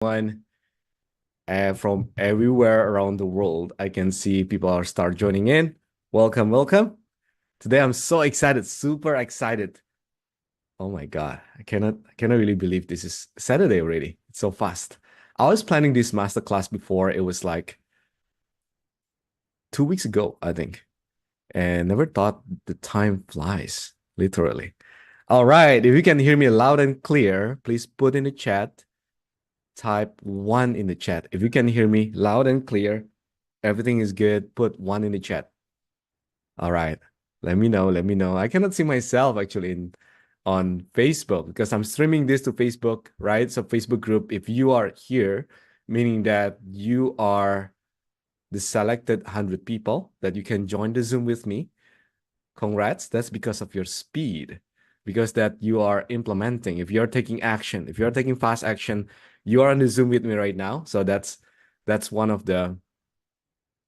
One from everywhere around the world. I can see people are start joining in. Welcome, welcome. Today I'm so excited, super excited. Oh my God. I cannot really believe this is Saturday already. It's so fast. I was planning this masterclass before. It was like 2 weeks ago, I think. And never thought the time flies, literally. All right. If you can hear me loud and clear, please put in the chat. Type one in the chat. If you can hear me loud and clear, everything is good. Put one in the chat. All right. Let me know. Let me know. I cannot see myself actually in on Facebook because I'm streaming this to Facebook, right? So Facebook group, if you are here, meaning that you are the selected 100 people that you can join the Zoom with me. Congrats. That's because of your speed, because that you are implementing. If you're taking action, if you're taking fast action, you are on the Zoom with me right now. So that's one of the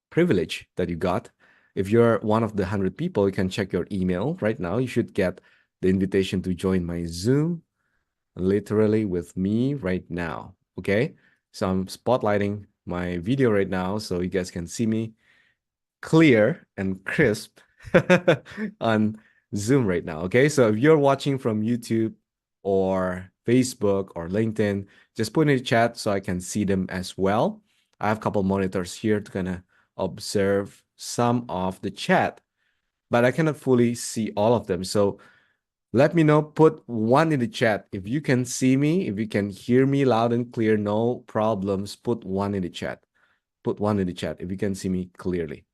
privilege that you got. If you're one of the 100 people, you can check your email right now. You should get the invitation to join my Zoom literally with me right now. Okay. So I'm spotlighting my video right now so you guys can see me clear and crisp on Zoom right now. Okay. So if you're watching from YouTube or Facebook or LinkedIn, just put in the chat so I can see them as well. I have a couple monitors here to kind of observe some of the chat, but I cannot fully see all of them. So let me know, put one in the chat. If you can see me, if you can hear me loud and clear, no problems, put one in the chat. Put one in the chat if you can see me clearly.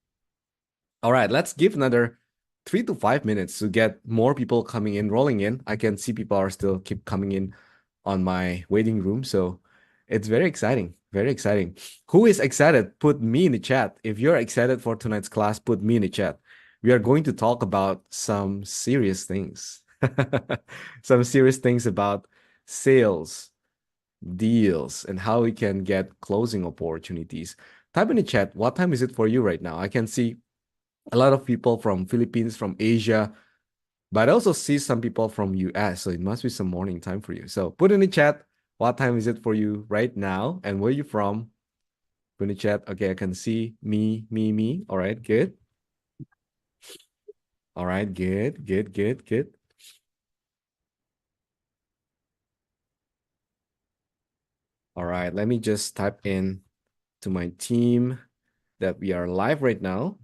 All right, let's give another 3 to 5 minutes to get more people coming in, rolling in. I can see people are still keep coming in on my waiting room. So it's very exciting. Very exciting. Who is excited? Put me in the chat. If you're excited for tonight's class, put me in the chat. We are going to talk about some serious things. Some serious things about sales, deals, and how we can get closing opportunities. Type in the chat, what time is it for you right now? I can see a lot of people from Philippines, from Asia, but I also see some people from US. So it must be some morning time for you. So put in the chat, what time is it for you right now? And where are you from? Put in the chat. Okay, I can see me. All right, good. All right, good. All right, let me just type in to my team that we are live right now.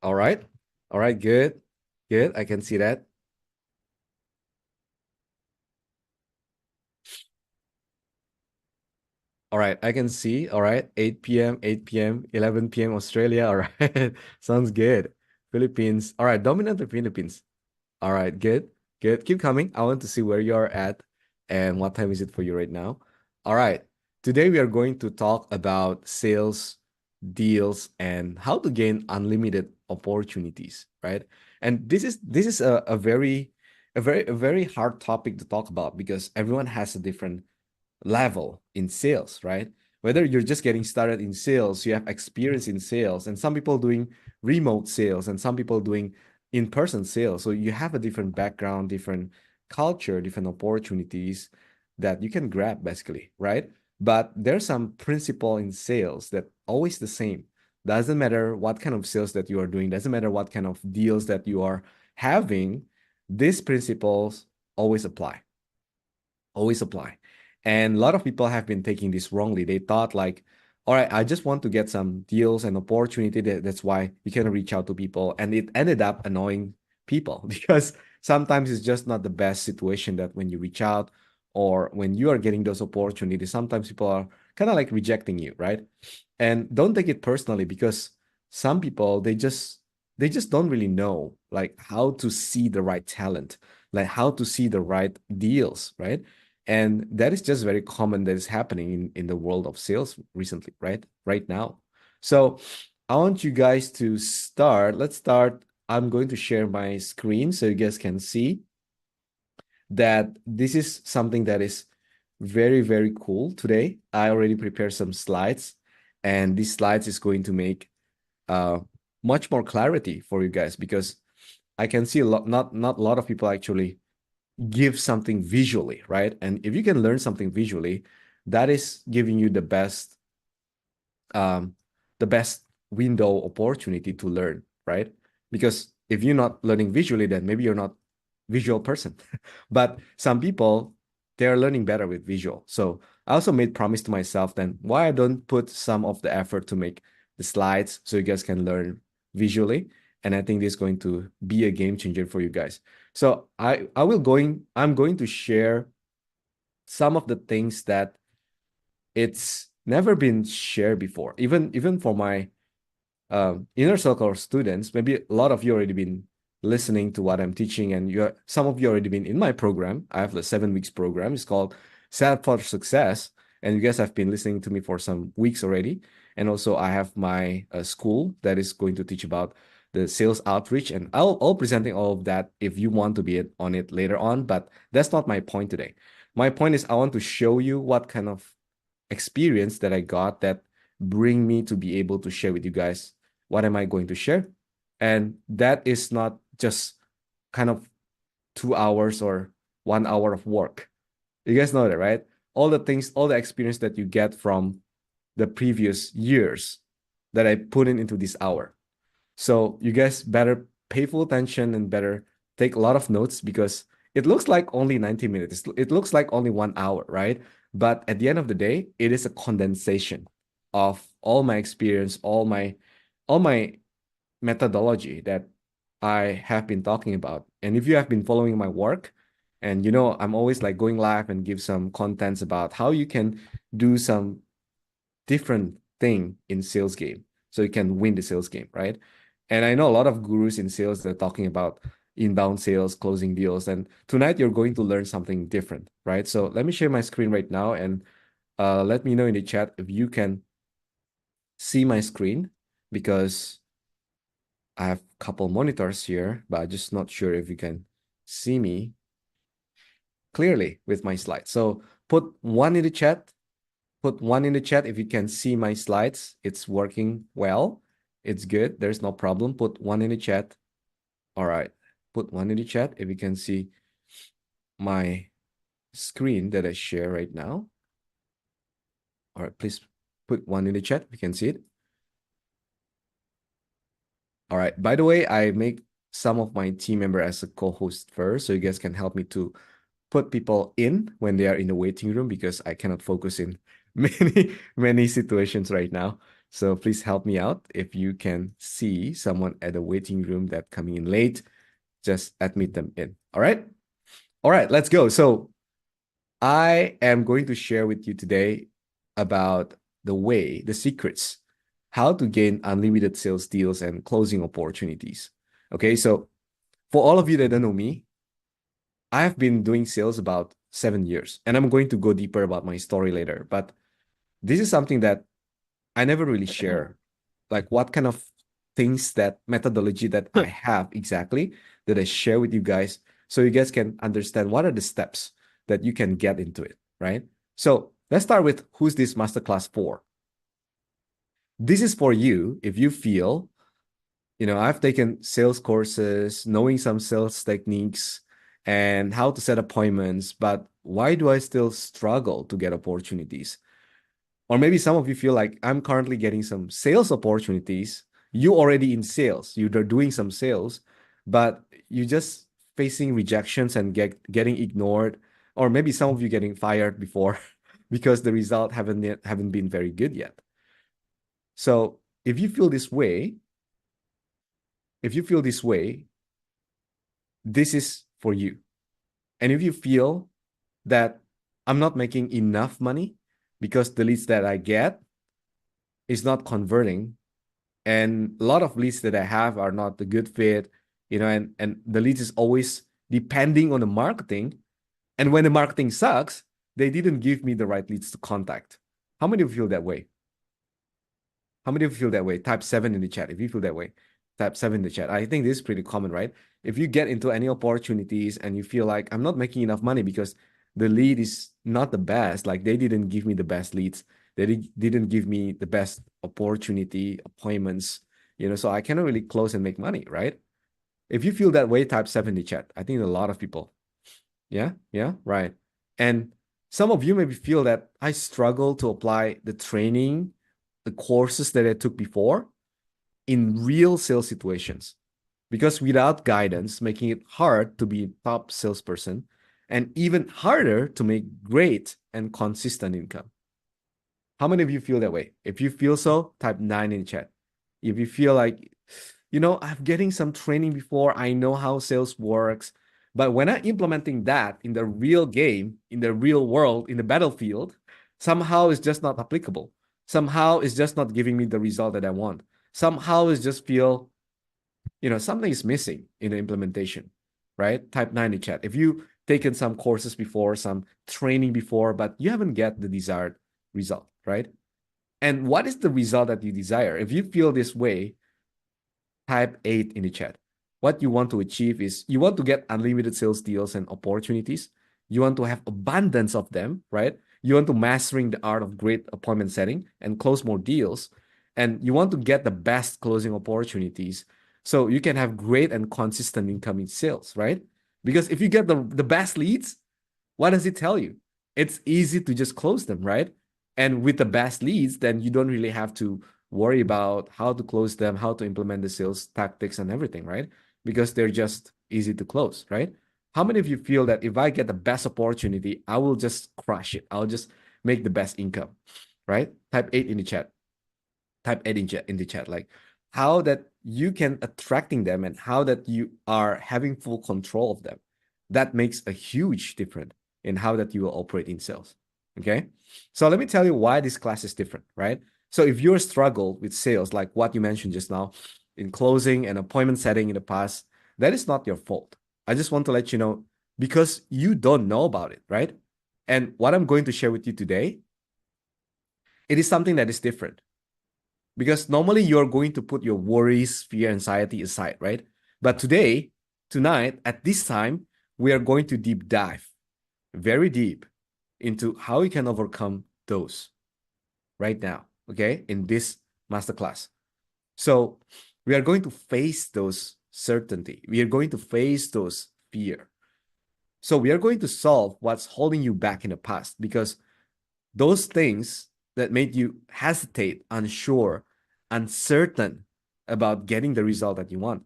All right. All right, good. Good. I can see that. All right, I can see. All right, 8 p.m., 8 p.m., 11 p.m. Australia. All right, sounds good. Philippines. All right, dominant the Philippines. All right, good, good. Keep coming. I want to see where you are at and what time is it for you right now. All right, today we are going to talk about sales, deals, and how to gain unlimited opportunities, right? And this is a very hard topic to talk about because everyone has a different level in sales, right? Whether you're just getting started in sales, you have experience in sales, and some people doing remote sales, and some people doing in-person sales. So you have a different background, different culture, different opportunities that you can grab basically, right? But there's some principle in sales that always the same. Doesn't matter what kind of sales that you are doing, doesn't matter what kind of deals that you are having, these principles always apply, always apply. And a lot of people have been taking this wrongly. They thought like, all right, I just want to get some deals and opportunity. That's why you can reach out to people. And it ended up annoying people because sometimes it's just not the best situation that when you reach out or when you are getting those opportunities, sometimes people are kind of like rejecting you, right? And don't take it personally because some people they just don't really know like how to see the right talent, like how to see the right deals, right? And that is just very common that is happening in the world of sales recently, right now. So I want you guys to start. Let's start. I'm going to share my screen so you guys can see that this is something that is very, very cool today. I already prepared some slides, and these slides is going to make uh, much more clarity for you guys because I can see a lot, not a lot of people actually give something visually, right? And if you can learn something visually, that is giving you um, the best window opportunity to learn, right? Because if you're not learning visually, then maybe you're not visual person. But some people, they're learning better with visual. So I also made promise to myself then why I don't put some of the effort to make the slides so you guys can learn visually. And I think this is going to be a game changer for you guys. So I'm going to share some of the things that it's never been shared before. Even for my inner circle of students, maybe a lot of you already been listening to what I'm teaching, and some of you already been in my program. I have the 7 weeks program. It's called Set Up for Success, and you guys have been listening to me for some weeks already. And also, I have my school that is going to teach about the sales outreach, and I'll presenting all of that if you want to be on it later on. But that's not my point today. My point is I want to show you what kind of experience that I got that bring me to be able to share with you guys what am I going to share. And that is not just kind of 2 hours or 1 hour of work. You guys know that, right? All the things, all the experience that you get from the previous years that I put into this hour. So you guys better pay full attention and better take a lot of notes because it looks like only 90 minutes. It looks like only 1 hour, right? But at the end of the day, it is a condensation of all my experience, all my methodology that I have been talking about. And if you have been following my work, and I'm always like going live and give some contents about how you can do some different thing in sales game so you can win the sales game, right? And I know a lot of gurus in sales that are talking about inbound sales, closing deals, and tonight you're going to learn something different, right? So let me share my screen right now, and let me know in the chat if you can see my screen, because I have a couple monitors here, but I'm just not sure if you can see me clearly with my slides. So put one in the chat. Put one in the chat if you can see my slides. It's working well. It's good. There's no problem. Put one in the chat. All right. Put one in the chat if you can see my screen that I share right now. All right. Please put one in the chat if you can see it. All right. By the way, I make some of my team member as a co-host first, so you guys can help me to put people in when they are in the waiting room because I cannot focus in many situations right now. So please help me out. If you can see someone at the waiting room that coming in late, just admit them in. All right. All right, let's go. So I am going to share with you today about the secrets, how to gain unlimited sales deals and closing opportunities. Okay, so for all of you that don't know me, I have been doing sales about 7 years, and I'm going to go deeper about my story later. But this is something that I never really share, like what kind of things, that methodology that I have exactly that I share with you guys, so you guys can understand what are the steps that you can get into it, right? So let's start with who's this masterclass for. This is for you if you feel, I've taken sales courses, knowing some sales techniques and how to set appointments, but why do I still struggle to get opportunities? Or maybe some of you feel like I'm currently getting some sales opportunities. You already in sales, you're doing some sales, but you just facing rejections and getting ignored, or maybe some of you getting fired before because the result haven't been very good yet. So if you feel this way, if you feel this way, this is for you. And if you feel that I'm not making enough money because the leads that I get is not converting, and a lot of leads that I have are not a good fit, and the leads is always depending on the marketing. And when the marketing sucks, they didn't give me the right leads to contact. How many of you feel that way? How many of you feel that way? Type 7 in the chat if you feel that way. Type 7 in the chat. I think this is pretty common, right? If you get into any opportunities and you feel like I'm not making enough money because the lead is not the best, like they didn't give me the best leads, they didn't give me the best opportunity appointments, so I cannot really close and make money, right? If you feel that way, type 7 in the chat. I think a lot of people. Yeah, yeah, right. And some of you maybe feel that I struggle to apply the training, the courses that I took before in real sales situations. Because without guidance, making it hard to be a top salesperson and even harder to make great and consistent income. How many of you feel that way? If you feel so, type 9 in the chat. If you feel like, I'm getting some training before, I know how sales works, but when I'm implementing that in the real game, in the real world, in the battlefield, somehow it's just not applicable. Somehow it's just not giving me the result that I want. Somehow it's just feel, something is missing in the implementation, right? Type 9 in the chat. If you taken some courses before, some training before, but you haven't get the desired result, right? And what is the result that you desire? If you feel this way, type 8 in the chat. What you want to achieve is you want to get unlimited sales deals and opportunities. You want to have abundance of them, right? You want to mastering the art of great appointment setting and close more deals. And you want to get the best closing opportunities so you can have great and consistent income in sales, right? Because if you get the best leads, what does it tell you? It's easy to just close them, right? And with the best leads, then you don't really have to worry about how to close them, how to implement the sales tactics and everything, right? Because they're just easy to close, right? How many of you feel that if I get the best opportunity, I will just crush it? I'll just make the best income, right? Type 8 in the chat. Type 8 in the chat, like how that you can attracting them and how that you are having full control of them. That makes a huge difference in how that you will operate in sales. Okay. So let me tell you why this class is different, right? So if you're struggled with sales, like what you mentioned just now, in closing and appointment setting in the past, that is not your fault. I just want to let you know because you don't know about it, right? And what I'm going to share with you today, it is something that is different because normally you're going to put your worries, fear, anxiety aside, right? But tonight, at this time, we are going to deep dive very deep into how you can overcome those right now, okay, in this masterclass. So we are going to face those certainty. We are going to face those fear. So we are going to solve what's holding you back in the past because those things that made you hesitate, unsure, uncertain about getting the result that you want.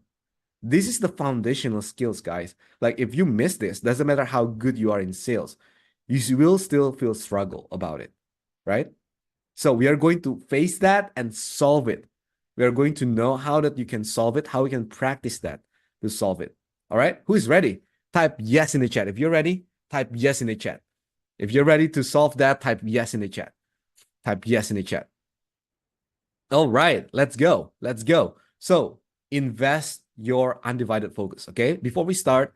This is the foundational skills, guys. Like if you miss this, doesn't matter how good you are in sales, you will still feel struggle about it, right? So we are going to face that and solve it. We are going to know how that you can solve it, how we can practice that to solve it. All right? Who is ready? Type yes in the chat. If you're ready, type yes in the chat. If you're ready to solve that, type yes in the chat. Type yes in the chat. All right, let's go. Let's go. So invest your undivided focus. Okay. Before we start,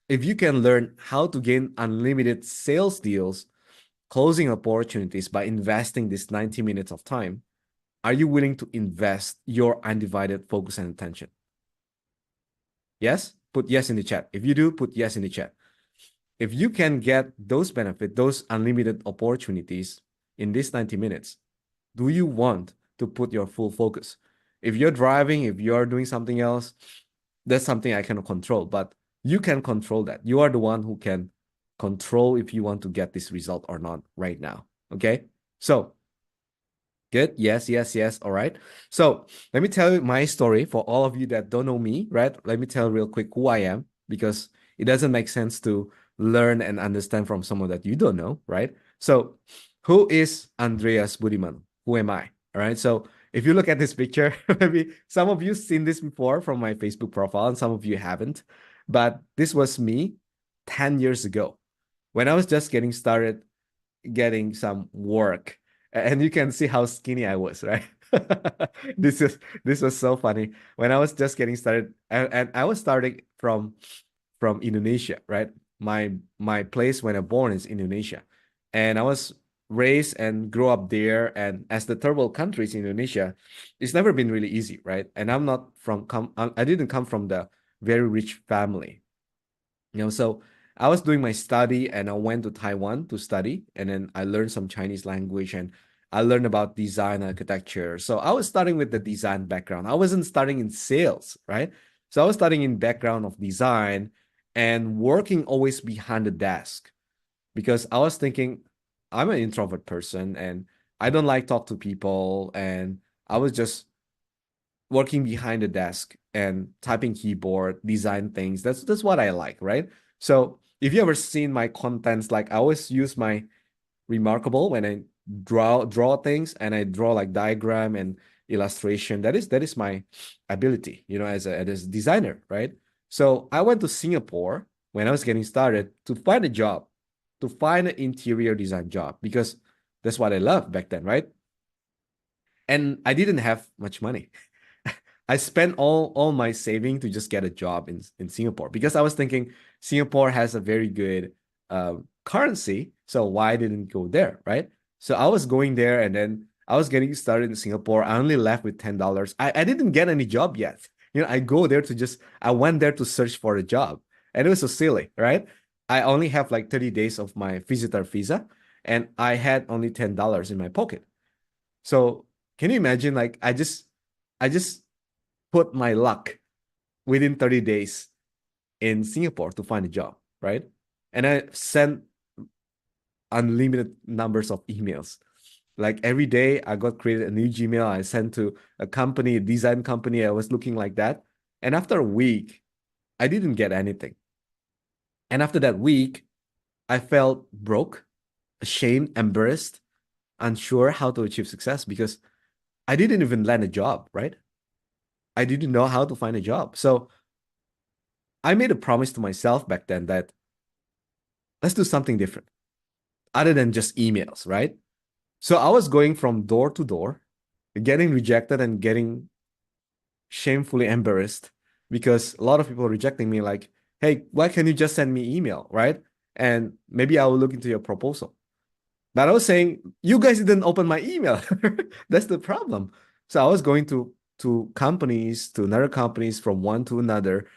if you can learn how to gain unlimited sales deals, closing opportunities by investing this 90 minutes of time, are you willing to invest your undivided focus and attention? Yes? Put yes in the chat. If you do, put yes in the chat. If you can get those benefits, those unlimited opportunities in these 90 minutes, do you want to put your full focus? If you're driving, if you're doing something else, that's something I cannot control, but you can control that. You are the one who can control if you want to get this result or not right now. Okay. So good. Yes, yes, yes. All right. So let me tell you my story for all of you that don't know me, right? Let me tell real quick who I am because it doesn't make sense to learn and understand from someone that you don't know, right? So who is Andreas Budiman? Who am I? All right. So if you look at this picture, maybe some of you seen this before from my Facebook profile and some of you haven't, but this was me 10 years ago when I was just getting started getting some work. And you can see how skinny I was, right? This was so funny. When I was just getting started, and I was starting from Indonesia, right? My place when I born is Indonesia. And I was raised and grew up there. And as the third world countries in Indonesia, it's never been really easy, right? And I'm not from I didn't come from the very rich family. So I was doing my study and I went to Taiwan to study, and then I learned some Chinese language and I learned about design architecture. So I was starting with the design background. I wasn't starting in sales, right? So I was studying in background of design and working always behind the desk because I was thinking I'm an introvert person and I don't like talk to people, and I was just working behind the desk and typing keyboard, design things. That's what I like, right? So if you ever seen my contents, like I always use my Remarkable when I draw things, and I draw like diagram and illustration. That is my ability, as a designer, right? So I went to Singapore when I was getting started to find a job, to find an interior design job because that's what I loved back then, right? And I didn't have much money. I spent all my saving to just get a job in Singapore because I was thinking Singapore has a very good currency, so why didn't go there, right? So I was going there, and then I was getting started in Singapore. I only left with $10. I didn't get any job yet. I went there to search for a job, and it was so silly, right? I only have like 30 days of my visitor visa, and I had only $10 in my pocket. So can you imagine? Like I just put my luck within 30 days in Singapore to find a job, right? And I sent unlimited numbers of emails. Like every day I got created a new Gmail. I sent to a company, a design company. I was looking like that. And after a week, I didn't get anything. And after that week, I felt broke, ashamed, embarrassed, unsure how to achieve success because I didn't even land a job, right? I didn't know how to find a job. So I made a promise to myself back then that let's do something different other than just emails, right? So I was going from door to door, getting rejected and getting shamefully embarrassed because a lot of people are rejecting me, like, hey, why can't you just send me email, right? And maybe I will look into your proposal. But I was saying, you guys didn't open my email. That's the problem. So I was going to companies, to another companies, from one to another,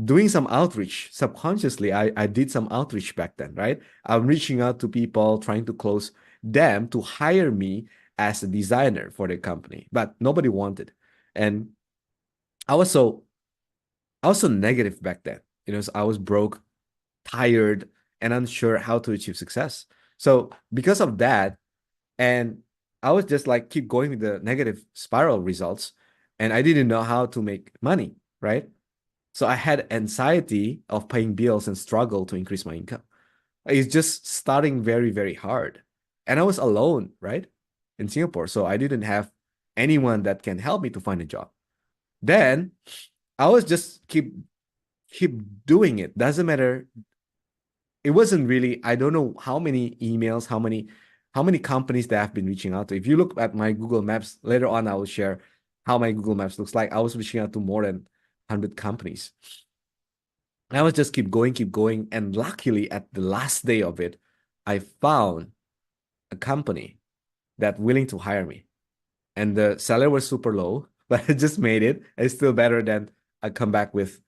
doing some outreach. Subconsciously, I did some outreach back then, right? I'm reaching out to people, trying to close them to hire me as a designer for the company, but nobody wanted. And I was so I was so negative back then. So I was broke, tired, and unsure how to achieve success. So because of that, and I was just like keep going with the negative spiral results, and I didn't know how to make money, right? So I had anxiety of paying bills and struggle to increase my income. It's just starting very, very hard. And I was alone, right? In Singapore. So I didn't have anyone that can help me to find a job. Then I was just keep doing it. Doesn't matter. It wasn't really, I don't know how many emails, how many companies that I've been reaching out to. If you look at my Google Maps later on, I will share how my Google Maps looks like. I was reaching out to more than 100 companies. I was just keep going. And luckily, at the last day of it, I found a company that willing to hire me. And the salary was super low, but I just made it. It's still better than I come back with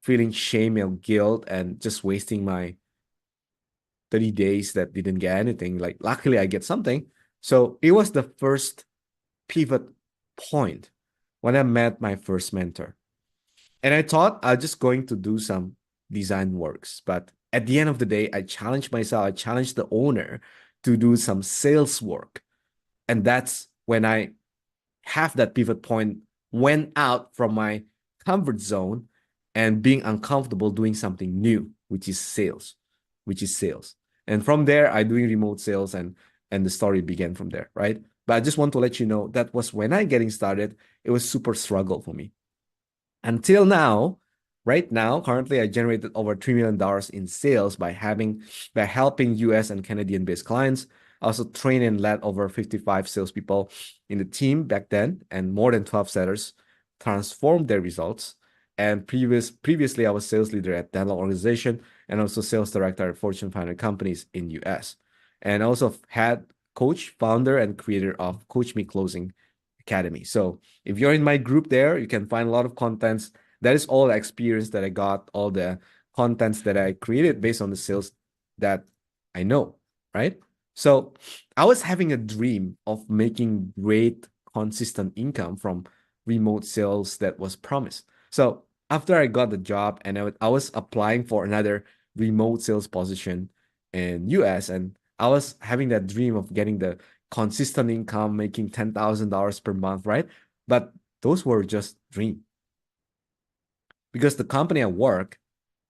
feeling shame and guilt and just wasting my 30 days that didn't get anything. Like, luckily, I get something. So it was the first pivot point when I met my first mentor. And I thought I was just going to do some design works. But at the end of the day, I challenged myself, I challenged the owner to do some sales work. And that's when I have that pivot point, went out from my comfort zone and being uncomfortable doing something new, which is sales. And from there, I doing remote sales, and the story began from there, right? But I just want to let you know that was when I getting started. It was super struggle for me until now. Right now, currently, I generated over $3 million in sales by helping US and Canadian based clients. I also trained and led over 55 salespeople in the team back then, and more than 12 sellers transformed their results. And previously, I was sales leader at dental organization and also sales director at Fortune 500 companies in US. And also had coach, founder, and creator of Coach Me Closing Academy. So if you're in my group there, you can find a lot of contents. That is all the experience that I got, all the contents that I created based on the sales that I know, right? So I was having a dream of making great, consistent income from remote sales that was promised. So after I got the job and I was applying for another remote sales position in US, and I was having that dream of getting the consistent income, making $10,000 per month, right? But those were just dream because the company I work,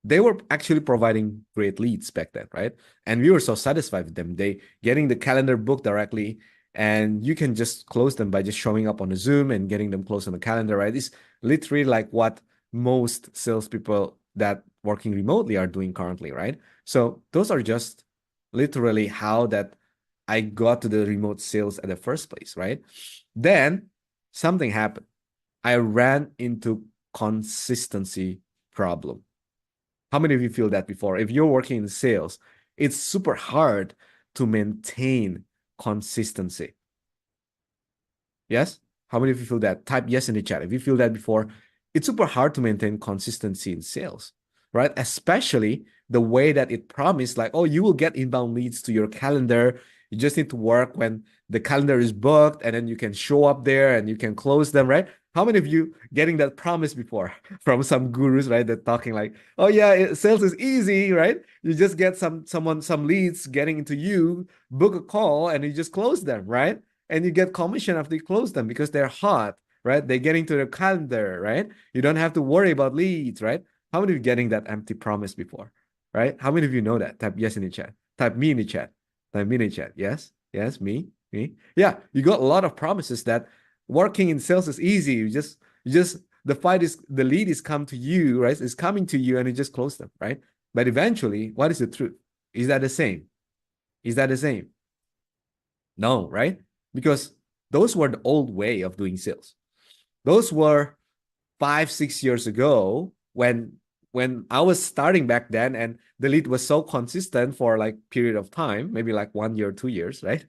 they were actually providing great leads back then, right? And we were so satisfied with them. They getting the calendar booked directly, and you can just close them by just showing up on a Zoom and getting them closed on the calendar, right? It's literally like what most salespeople that working remotely are doing currently, right? So those are just literally how that I got to the remote sales at the first place, right? Then something happened. I ran into consistency problem. How many of you feel that before? If you're working in sales, it's super hard to maintain consistency. Yes? How many of you feel that? Type yes in the chat. If you feel that before, it's super hard to maintain consistency in sales, right? Especially the way that it promised, like, oh, you will get inbound leads to your calendar. You just need to work when the calendar is booked, and then you can show up there and you can close them, right? How many of you getting that promise before from some gurus, right? They're talking like, oh yeah, sales is easy, right? You just get some leads getting into you, book a call, and you just close them, right? And you get commission after you close them because they're hot, right? They get into the calendar, right? You don't have to worry about leads, right? How many of you getting that empty promise before, right? How many of you know that? Type yes in the chat. Type me in the chat. Type me in the chat. Yes, yes, me. Yeah, you got a lot of promises that working in sales is easy. You just the lead is come to you, right? It's coming to you and you just close them, right? But eventually, what is the truth? Is that the same? Is that the same? No, right? Because those were the old way of doing sales. Those were 5, 6 years ago when I was starting back then, and the lead was so consistent for like period of time, maybe like 1 year, 2 years, right?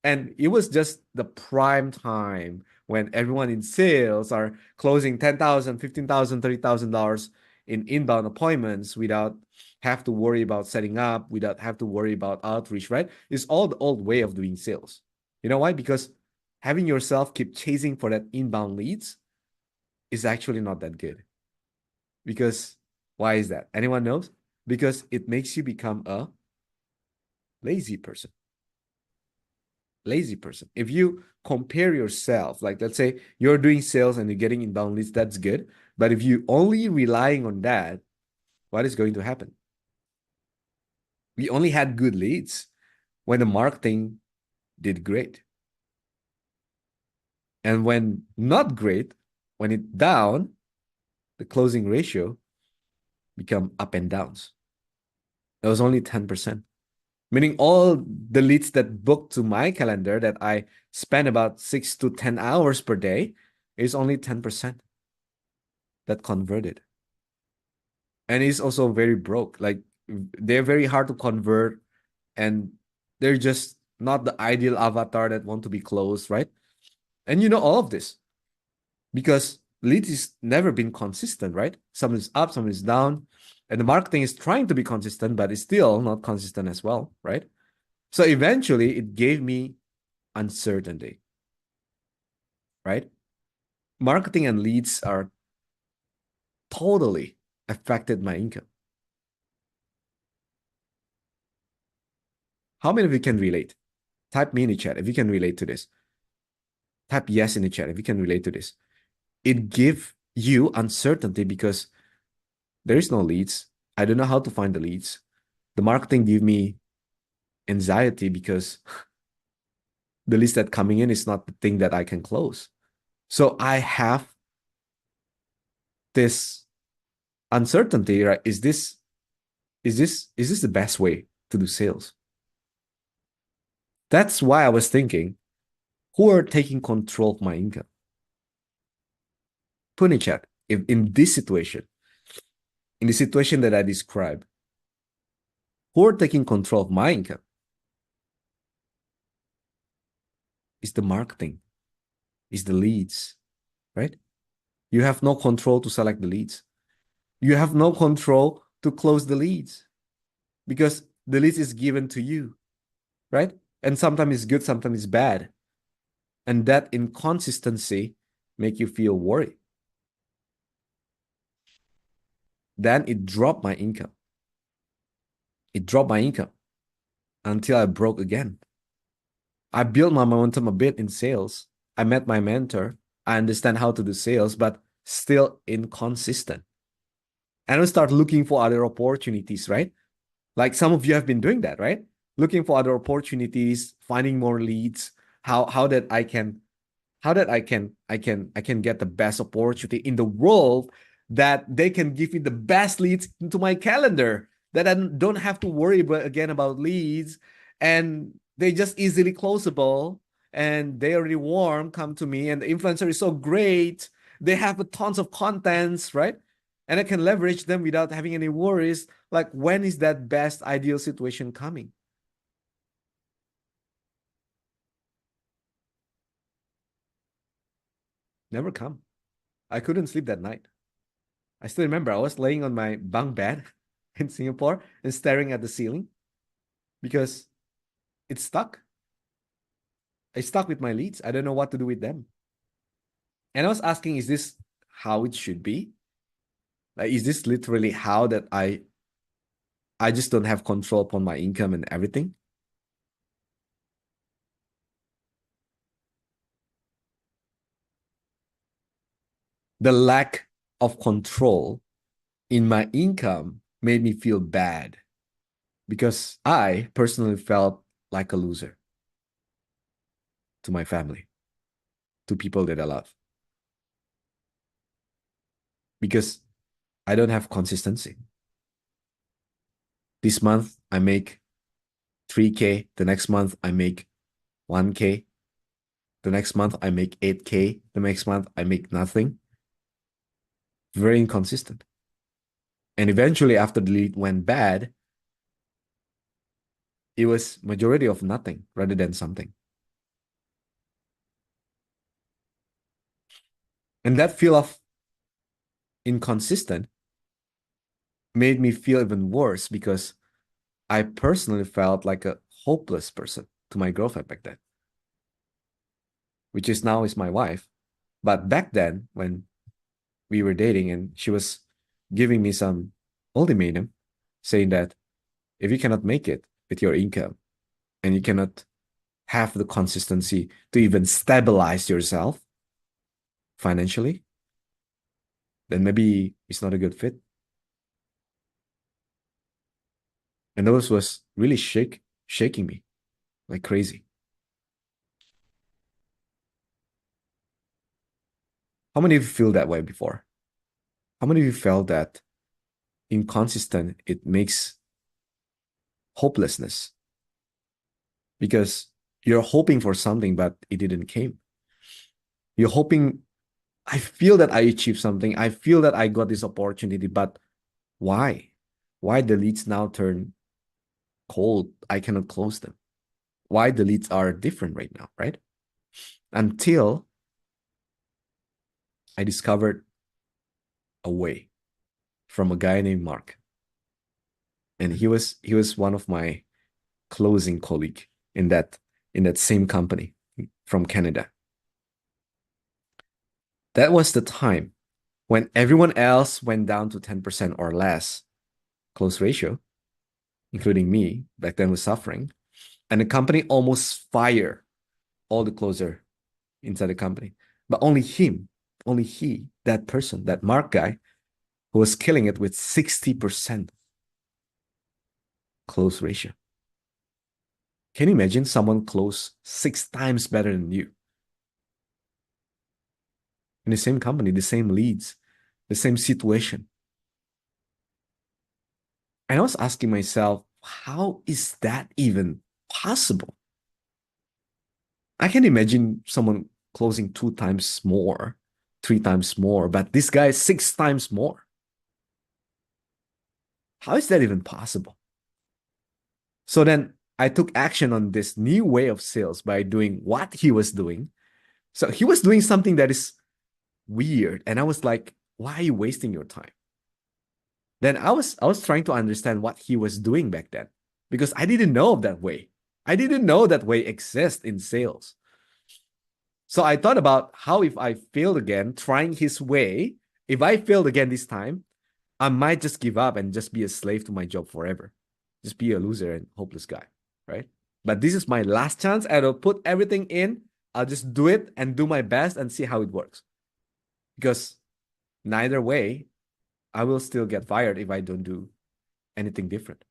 And it was just the prime time when everyone in sales are closing 10,000, 15,000, $30,000 in inbound appointments without have to worry about setting up, without have to worry about outreach, right? It's all the old way of doing sales. You know why? Because having yourself keep chasing for that inbound leads is actually not that good. Because why is that? Anyone knows? Because it makes you become a lazy person. Lazy person. If you compare yourself, like let's say you're doing sales and you're getting inbound leads, that's good. But if you only relying on that, what is going to happen? We only had good leads when the marketing did great. And when not great, when it down, the closing ratio become up and downs. It was only 10%. Meaning all the leads that booked to my calendar that I spend about 6 to 10 hours per day is only 10% that converted. And it's also very broke. Like they're very hard to convert, and they're just not the ideal avatar that want to be closed, right? And you know all of this because leads is never been consistent, right? Some is up, some is down. And the marketing is trying to be consistent, but it's still not consistent as well, right? So eventually it gave me uncertainty, right? Marketing and leads are totally affected my income. How many of you can relate? Type me in the chat if you can relate to this. Type yes in the chat if you can relate to this. It gives you uncertainty because there is no leads. I don't know how to find the leads. The marketing give me anxiety because the leads that coming in is not the thing that I can close. So I have this uncertainty, right? Is this the best way to do sales? That's why I was thinking, who are taking control of my income? Put in chat, if in this situation, in the situation that I described, who are taking control of my income? Is the marketing, is the leads, right? You have no control to select the leads. You have no control to close the leads because the leads is given to you, right? And sometimes it's good, sometimes it's bad. And that inconsistency make you feel worried. Then it dropped my income. It dropped my income until I broke again. I built my momentum a bit in sales. I met my mentor. I understand how to do sales, but still inconsistent. And I start looking for other opportunities, right? Like some of you have been doing that, right? Looking for other opportunities, finding more leads, how that I can get the best opportunity in the world, that they can give me the best leads into my calendar, that I don't have to worry again about leads, and they just easily closable, and they already warm, come to me, and the influencer is so great. They have a tons of contents, right? And I can leverage them without having any worries. Like, when is that best ideal situation coming? Never come. I couldn't sleep that night. I still remember I was laying on my bunk bed in Singapore and staring at the ceiling because it's stuck. I stuck with my leads. I don't know what to do with them. And I was asking, is this how it should be? Like, is this literally how that I just don't have control upon my income and everything? The lack of control in my income made me feel bad because I personally felt like a loser to my family, to people that I love, because I don't have consistency. This month I make 3K. The next month I make 1K. The next month I make 8K. The next month I make nothing. Very inconsistent. And eventually, after the lead went bad, it was majority of nothing rather than something. And that feel of inconsistent made me feel even worse because I personally felt like a hopeless person to my girlfriend back then, which is now is my wife. But back then, when we were dating and she was giving me some ultimatum saying that if you cannot make it with your income and you cannot have the consistency to even stabilize yourself financially, then maybe it's not a good fit. And those was really shaking me like crazy. How many of you feel that way before? How many of you felt that inconsistent, it makes hopelessness because you're hoping for something, but it didn't came. You're hoping, I feel that I achieved something. I feel that I got this opportunity, but why? Why the leads now turn cold? I cannot close them. Why the leads are different right now, right? Until I discovered a way from a guy named Mark. And he was one of my closing colleague in that same company from Canada. That was the time when everyone else went down to 10% or less close ratio, including me, back then was suffering. And the company almost fired all the closer inside the company. But only he, that person, that Mark guy, who was killing it with 60% close ratio. Can you imagine someone close 6 times better than you? In the same company, the same leads, the same situation. And I was asking myself, how is that even possible? I can imagine someone closing 2 times more, 3 times more, but this guy is 6 times more. How is that even possible? So then I took action on this new way of sales by doing what he was doing. So he was doing something that is weird. And I was like, why are you wasting your time? Then I was trying to understand what he was doing back then because I didn't know of that way. I didn't know that way exists in sales. So I thought about how if I failed again trying his way, if I failed again this time, I might just give up and just be a slave to my job forever. Just be a loser and hopeless guy, right? But this is my last chance. I'll put everything in. I'll just do it and do my best and see how it works. Because neither way, I will still get fired if I don't do anything different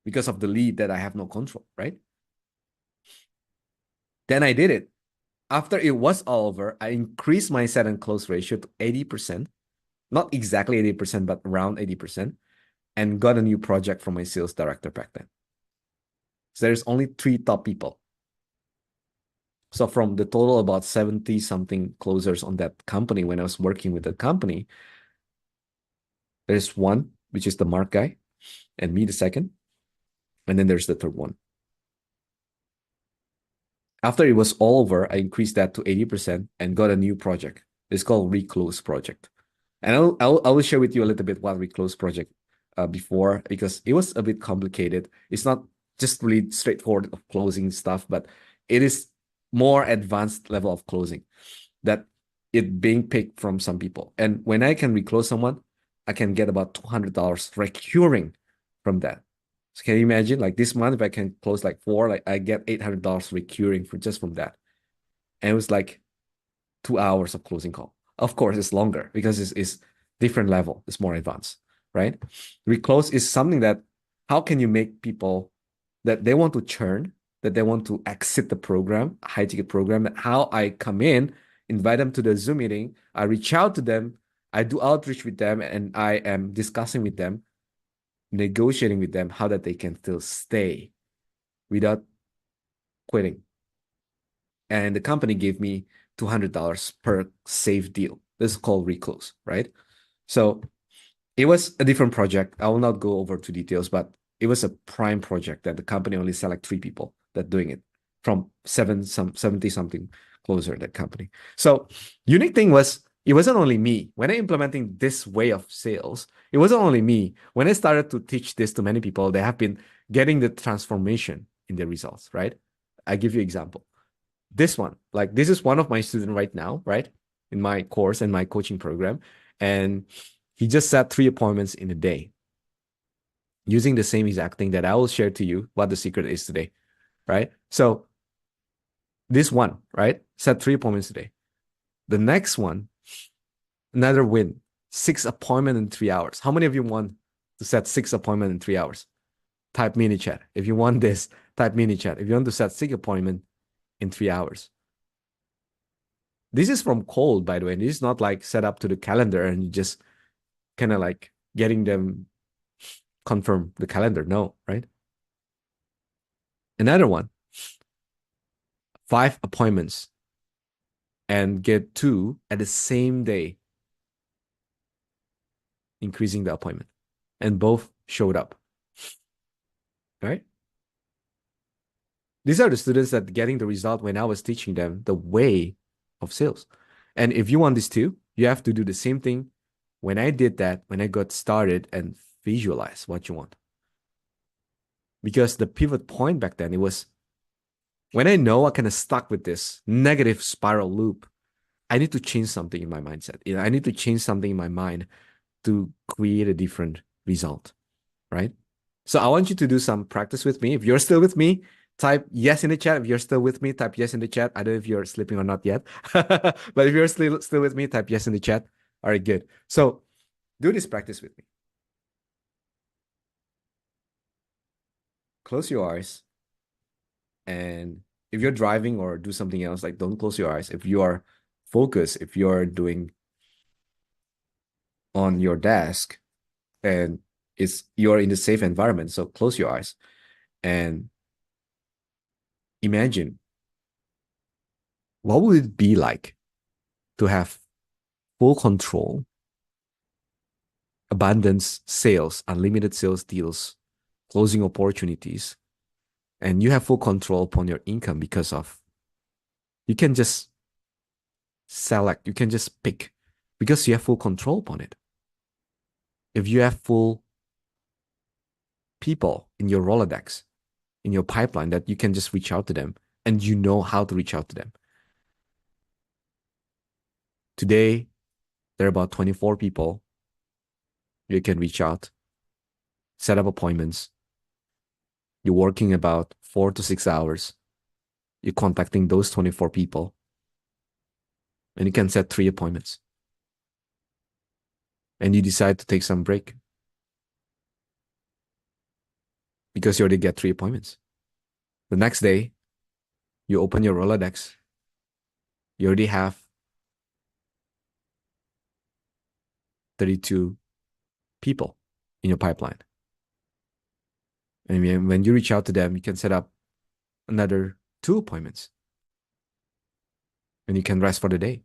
because of the lead that I have no control, right? Then I did it. After it was all over, I increased my set and close ratio to 80%, not exactly 80%, but around 80%, and got a new project from my sales director back then. So there's only 3 top people. So from the total about 70 something closers on that company when I was working with the company, there's one, which is the Mark guy, and me the second. And then there's the third one. After it was all over, I increased that to 80% and got a new project. It's called Reclose Project. And I will share with you a little bit what Reclose Project before, because it was a bit complicated. It's not just really straightforward of closing stuff, but it is more advanced level of closing that it being picked from some people. And when I can reclose someone, I can get about $200 recurring from that. So can you imagine, like this month, if I can close like 4, like I get $800 recurring for just from that. And it was like 2 hours of closing call. Of course, it's longer because it's different level. It's more advanced, right? Reclose is something that how can you make people that they want to churn, that they want to exit the program, high ticket program, that how I come in, invite them to the Zoom meeting, I reach out to them, I do outreach with them, and I am discussing with them, negotiating with them how that they can still stay without quitting. And the company gave me $200 per save deal. This is called Reclose, right? So it was a different project. I will not go over to details, but it was a prime project that the company only select 3 people that doing it from 70 something closer that company. So unique thing was it wasn't only me when I implementing this way of sales. It wasn't only me when I started to teach this to many people. They have been getting the transformation in their results, right? I give you example. This one, like this is one of my students right now, right? In my course and my coaching program. And he just set 3 appointments in a day using the same exact thing that I will share to you what the secret is today, right? So this one, right? Set 3 appointments today. The next one, another win, 6 appointment in 3 hours. How many of you want to set 6 appointment in 3 hours? Type mini chat. If you want this, type mini chat. If you want to set 6 appointment in 3 hours. This is from cold, by the way. This is not like set up to the calendar and you just kind of like getting them confirm the calendar. No, right? Another one, 5 appointments and get 2 at the same day, increasing the appointment. And both showed up. Right? These are the students that getting the result when I was teaching them the way of sales. And if you want this too, you have to do the same thing when I did that, when I got started and visualize what you want. Because the pivot point back then, it was when I know I kind of stuck with this negative spiral loop, I need to change something in my mindset. I need to change something in my mind to create a different result, right? So I want you to do some practice with me. If you're still with me, type yes in the chat. If you're still with me, type yes in the chat. I don't know if you're sleeping or not yet, but if you're still with me, type yes in the chat. All right, good. So do this practice with me. Close your eyes. And if you're driving or do something else, like don't close your eyes. If you are focused, if you're doing on your desk and you're in the safe environment, so close your eyes and imagine what would it be like to have full control, abundance sales, unlimited sales deals, closing opportunities, and you have full control upon your income because of you can just select, you can just pick because you have full control upon it. If you have full people in your Rolodex, in your pipeline that you can just reach out to them and you know how to reach out to them. Today, there are about 24 people You can reach out, set up appointments. You're working about 4 to 6 hours. You're contacting those 24 people, and you can set 3 appointments. And you decide to take some break because you already get 3 appointments. The next day, you open your Rolodex. You already have 32 people in your pipeline. And when you reach out to them, you can set up another 2 appointments and you can rest for the day.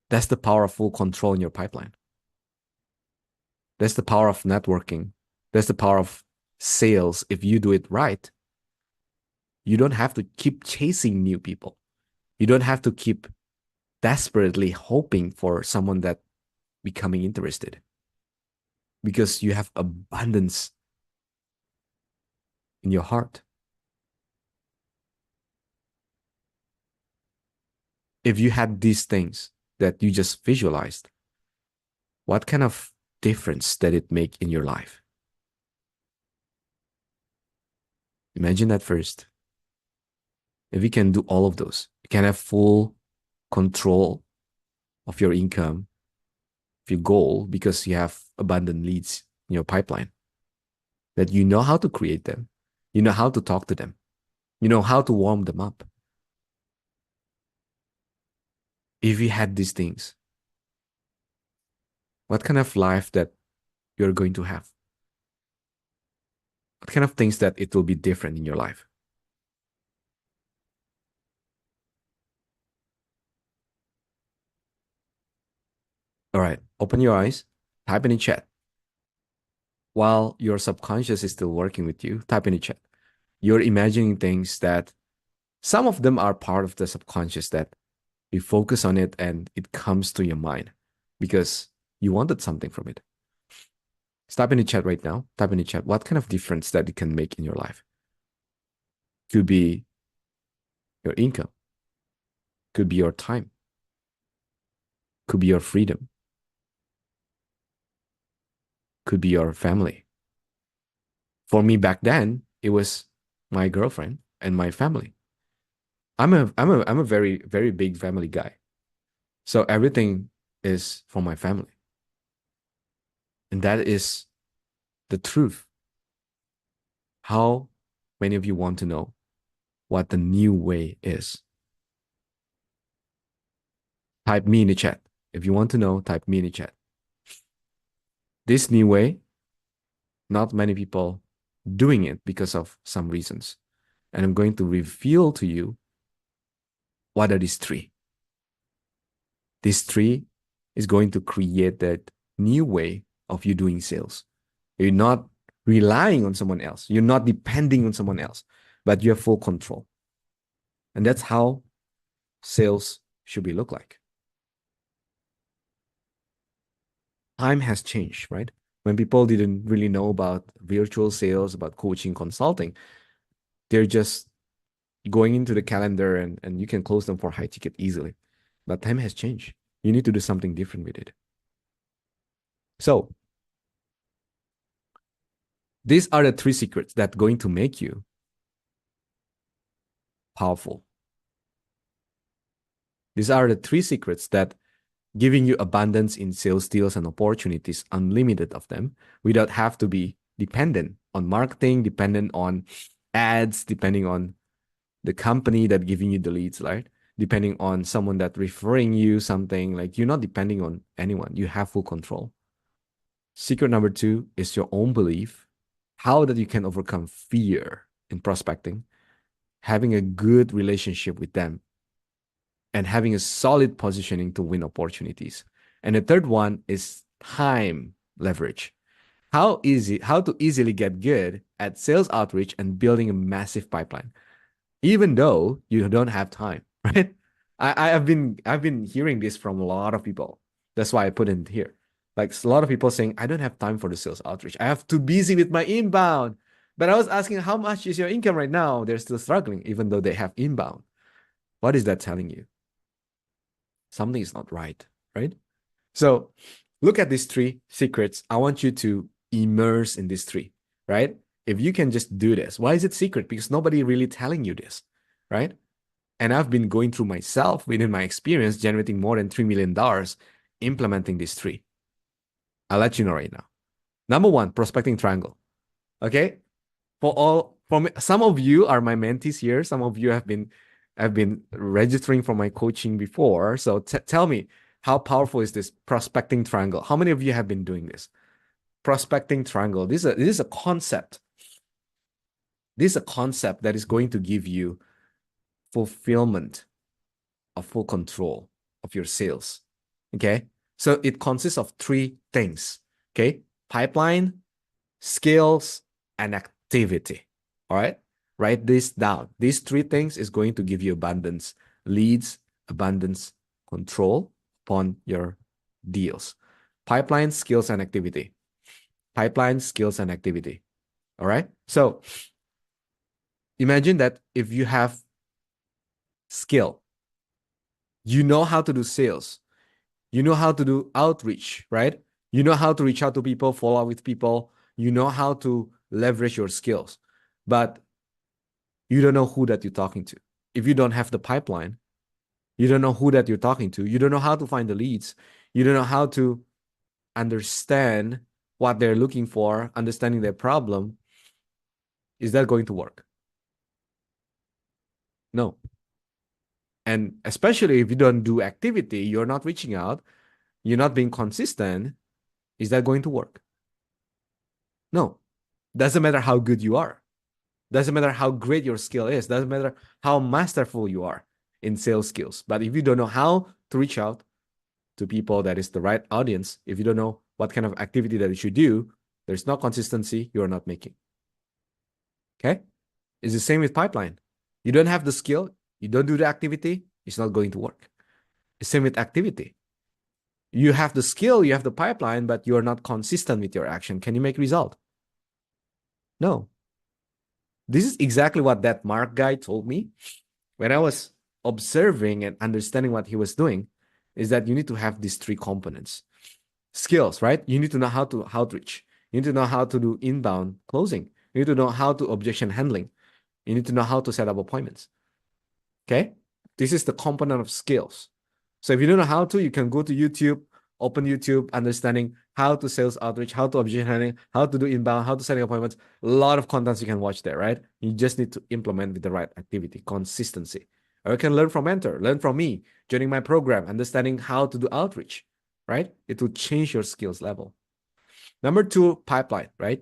That's the power of full control in your pipeline. That's the power of networking. That's the power of sales. If you do it right, you don't have to keep chasing new people. You don't have to keep desperately hoping for someone that becoming interested because you have abundance in your heart. If you had these things that you just visualized, what kind of difference did it make in your life? Imagine that first. If you can do all of those, you can have full control of your income, of your goal, because you have abundant leads in your pipeline, that you know how to create them, you know how to talk to them, you know how to warm them up. If you had these things, what kind of life that you're going to have? What kind of things that it will be different in your life? All right, open your eyes, type in the chat. While your subconscious is still working with you, type in the chat. You're imagining things that some of them are part of the subconscious that you focus on it and it comes to your mind because you wanted something from it. Type in the chat right now. Type in the chat what kind of difference that it can make in your life. Could be your income, could be your time, could be your freedom, could be your family. For me back then, it was my girlfriend and my family. I'm a very, very big family guy. So everything is for my family. And that is the truth. How many of you want to know what the new way is? Type me in the chat. If you want to know, type me in the chat. This new way, not many people doing it because of some reasons. And I'm going to reveal to you what are these three. This three is going to create that new way of you doing sales. You're not relying on someone else. You're not depending on someone else, but you have full control. And that's how sales should be look like. Time has changed, right? When people didn't really know about virtual sales, about coaching, consulting, they're just going into the calendar and you can close them for high ticket easily. But time has changed. You need to do something different with it. So these are the three secrets that are going to make you powerful. These are the three secrets that giving you abundance in sales deals and opportunities, unlimited of them, without have to be dependent on marketing, dependent on ads, depending on the company that giving you the leads, right? Depending on someone that referring you something, like you're not depending on anyone. You have full control. Secret number 2 is your own belief, how that you can overcome fear in prospecting, having a good relationship with them, and having a solid positioning to win opportunities. And the third one is time leverage. How to easily get good at sales outreach and building a massive pipeline, even though you don't have time, right? I've been hearing this from a lot of people. That's why I put it here. Like a lot of people saying, I don't have time for the sales outreach. I have too busy with my inbound. But I was asking, how much is your income right now? They're still struggling, even though they have inbound. What is that telling you? Something is not right, right? So look at these three secrets. I want you to immerse in these three, right? If you can just do this, why is it secret? Because nobody really telling you this, right? And I've been going through myself within my experience, generating more than $3 million implementing these three. I'll let you know right now. Number one, prospecting triangle. Okay. Some of you are my mentees here. Some of you have been registering for my coaching before. So tell me, how powerful is this prospecting triangle? How many of you have been doing this? Prospecting triangle. This is a concept. This is a concept that is going to give you fulfillment of full control of your sales. Okay. So it consists of three things. Okay. Pipeline, skills, and activity. All right. Write this down. These three things is going to give you abundance, leads, abundance, control upon your deals. Pipeline, skills, and activity. Pipeline, skills, and activity. All right. So imagine that if you have skill, you know how to do sales, you know how to do outreach, right? You know how to reach out to people, follow up with people, you know how to leverage your skills, but you don't know who that you're talking to. If you don't have the pipeline, you don't know who that you're talking to. You don't know how to find the leads. You don't know how to understand what they're looking for, understanding their problem. Is that going to work? No. And especially if you don't do activity, you're not reaching out, you're not being consistent, is that going to work? No. Doesn't matter how good you are. Doesn't matter how great your skill is. Doesn't matter how masterful you are in sales skills. But if you don't know how to reach out to people that is the right audience, if you don't know what kind of activity that you should do, there's no consistency, you're not making. Okay? It's the same with pipeline. You don't have the skill, you don't do the activity, it's not going to work. It's same with activity. You have the skill, you have the pipeline, but you're not consistent with your action. Can you make result? No. This is exactly what that Mark guy told me when I was observing and understanding what he was doing, is that you need to have these three components. Skills, right? You need to know how to outreach. You need to know how to do inbound closing. You need to know how to objection handling. You need to know how to set up appointments. Okay? This is the component of skills. So if you don't know how to, you can go to YouTube, open YouTube, understanding how to sales outreach, how to objection handling, how to do inbound, how to setting appointments. A lot of contents you can watch there, right? You just need to implement with the right activity, consistency. Or you can learn from mentor, learn from me, joining my program, understanding how to do outreach, right? It will change your skills level. Number two, pipeline, right?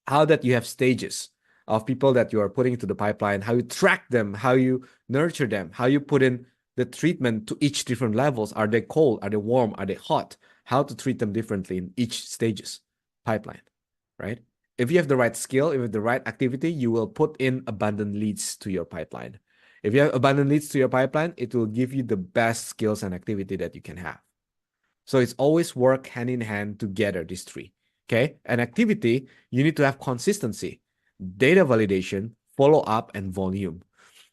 How that you have stages of people that you are putting into the pipeline, how you track them, how you nurture them, how you put in the treatment to each different levels. Are they cold? Are they warm? Are they hot? How to treat them differently in each stages pipeline, right? If you have the right skill, if you have the right activity, you will put in abundant leads to your pipeline. If you have abundant leads to your pipeline, it will give you the best skills and activity that you can have. So it's always work hand in hand together, these three. Okay. And activity, you need to have consistency, data validation, follow up, and volume.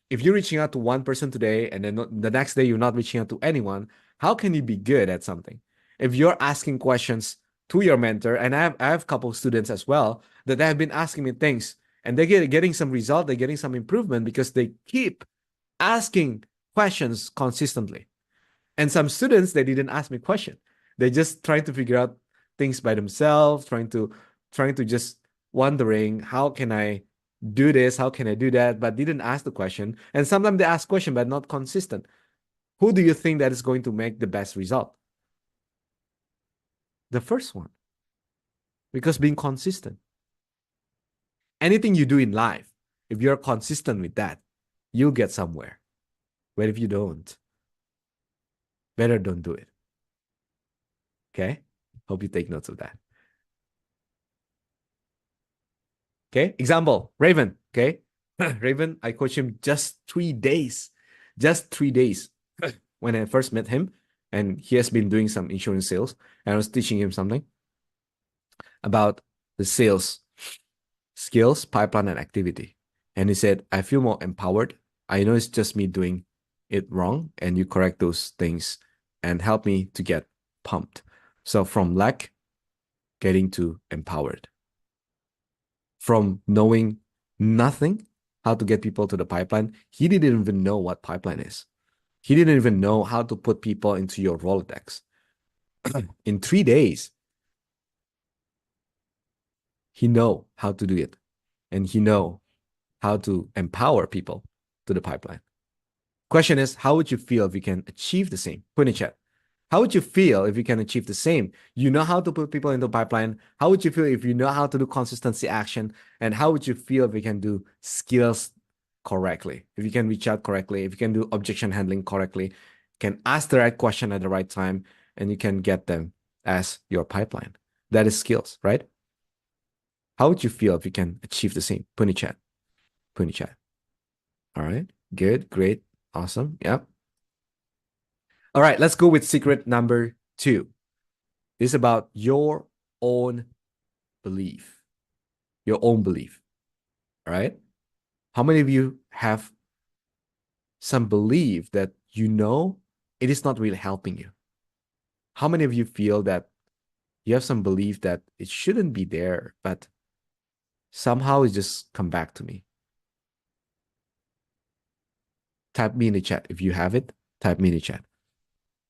If you're reaching out to one person today and then the next day you're not reaching out to anyone, how can you be good at something? If you're asking questions to your mentor, and I have a couple of students as well that have been asking me things and they're getting some result, they're getting some improvement because they keep asking questions consistently. And some students, they didn't ask me question. They just trying to figure out things by themselves, trying to just wondering, how can I do this? How can I do that? But didn't ask the question. And sometimes they ask question, but not consistent. Who do you think that is going to make the best result? The first one. Because being consistent. Anything you do in life, if you're consistent with that, you'll get somewhere. But if you don't, better don't do it. Okay? Hope you take notes of that. Okay? Example, Raven. Okay? Raven, I coached him just 3 days. Just 3 days when I first met him. And he has been doing some insurance sales. And I was teaching him something about the sales skills, pipeline, and activity. And he said, I feel more empowered. I know it's just me doing it wrong. And you correct those things and help me to get pumped. So from lack, getting to empowered. From knowing nothing, how to get people to the pipeline, he didn't even know what pipeline is. He didn't even know how to put people into your Rolodex. In 3 days, he know how to do it. And he know how to empower people to the pipeline. Question is, how would you feel if you can achieve the same? Put in chat. How would you feel if you can achieve the same? You know how to put people into the pipeline. How would you feel if you know how to do consistency action? And how would you feel if you can do skills correctly? If you can reach out correctly, if you can do objection handling correctly, can ask the right question at the right time, and you can get them as your pipeline. That is skills, right? How would you feel if you can achieve the same? Put in chat. Put in chat. All right. Good. Great. Awesome. Yep. All right. Let's go with secret number 2. This is about your own belief. Your own belief. All right. How many of you have some belief that you know it is not really helping you? How many of you feel that you have some belief that it shouldn't be there, but somehow it just come back to me? Type me in the chat. If you have it, type me in the chat.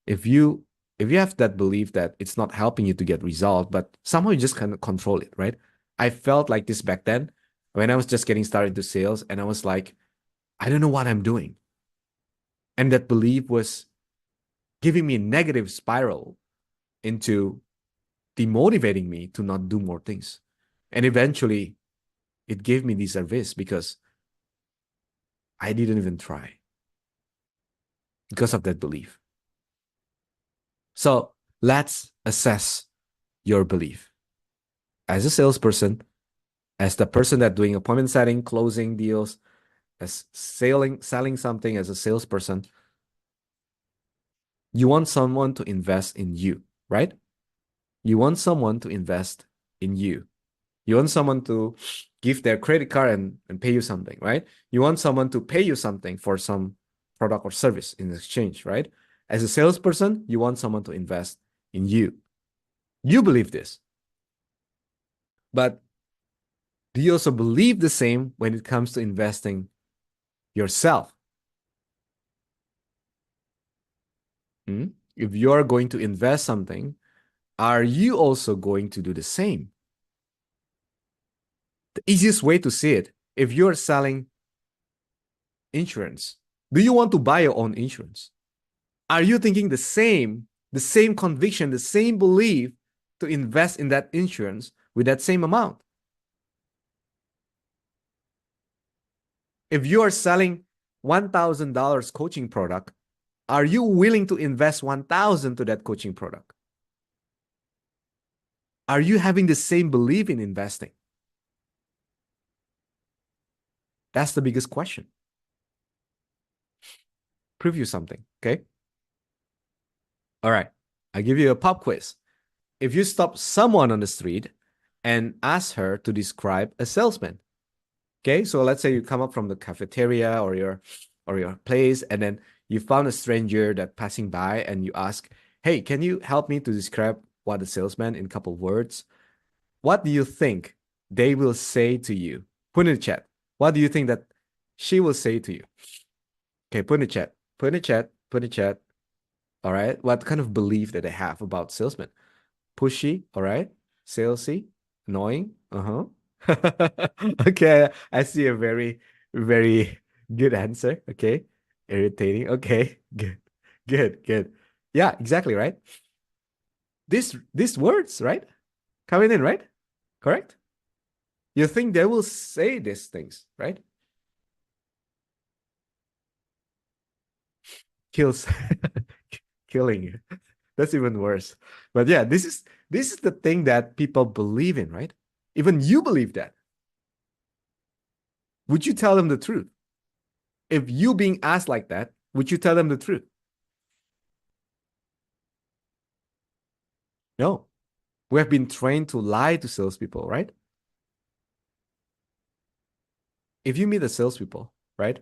If you have that belief that it's not helping you to get resolved, but somehow you just kind of control it, right? I felt like this back then when I was just getting started to sales, and I was like, I don't know what I'm doing. And that belief was giving me a negative spiral into demotivating me to not do more things. And eventually it gave me this service because I didn't even try because of that belief. So let's assess your belief. As a salesperson, as the person that doing appointment setting, closing deals, as selling something as a salesperson, you want someone to invest in you, right? You want someone to invest in you. You want someone to give their credit card and pay you something, right? You want someone to pay you something for some product or service in exchange, right? As a salesperson, you want someone to invest in you. You believe this. But do you also believe the same when it comes to investing yourself? If you're going to invest something, are you also going to do the same? The easiest way to see it, if you're selling insurance, do you want to buy your own insurance? Are you thinking the same conviction, the same belief to invest in that insurance with that same amount? If you are selling $1,000 coaching product, are you willing to invest $1,000 to that coaching product? Are you having the same belief in investing? That's the biggest question. Preview something, okay? All right. I give you a pop quiz. If you stop someone on the street and ask her to describe a salesman, okay? So let's say you come up from the cafeteria or your place, and then you found a stranger that passing by, and you ask, "Hey, can you help me to describe what a salesman in a couple words?" What do you think they will say to you? Put in the chat. What do you think that she will say to you? Okay, put in the chat. Put in the chat. Put in the chat. All right. What kind of belief that they have about salesmen? Pushy. All right. Salesy. Annoying. Uh-huh. Okay. I see a very, very good answer. Okay. Irritating. Okay. Good. Good. Good. Yeah, exactly, right? These words, right? Coming in, right? Correct? You think they will say these things, right? Kills killing you. That's even worse. But yeah, this is the thing that people believe in, right? Even you believe that. Would you tell them the truth? If you being asked like that, would you tell them the truth? No. We have been trained to lie to salespeople, right? If you meet the salespeople, right?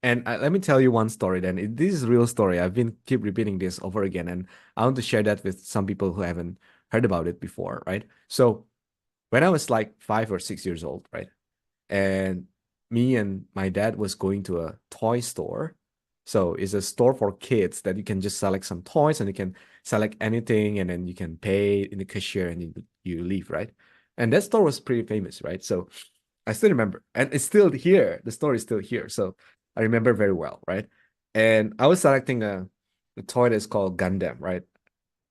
And let me tell you one story then. This is a real story. I've been keep repeating this over again, and I want to share that with some people who haven't heard about it before, right? So when I was like 5 or 6 years old, right? And me and my dad was going to a toy store. So it's a store for kids that you can just select some toys and you can select anything and then you can pay in the cashier and you leave, right? And that store was pretty famous, right? So I still remember, and it's still here. The store is still here. So I remember very well, right? And I was selecting a toy that's called Gundam, right?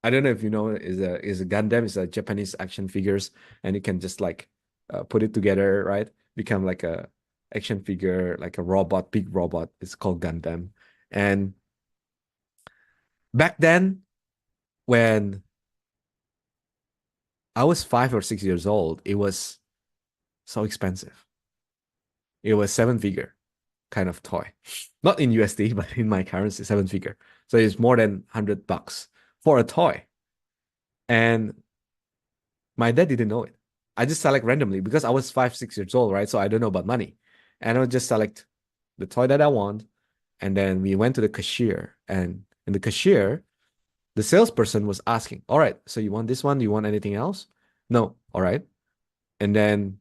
I don't know if you know, is a Gundam is a Japanese action figures, and you can just like put it together, right? Become like a action figure, like a robot, big robot. It's called Gundam. And back then, when I was 5 or 6 years old, it was so expensive. It was seven figure kind of toy, not in USD, but in my currency, seven figure. So it's more than $100 for a toy. And my dad didn't know it. I just select randomly because I was 5, 6 years old, right? So I don't know about money. And I would just select the toy that I want. And then we went to the cashier. And in the cashier, the salesperson was asking, all right, so you want this one? Do you want anything else? No. All right. And then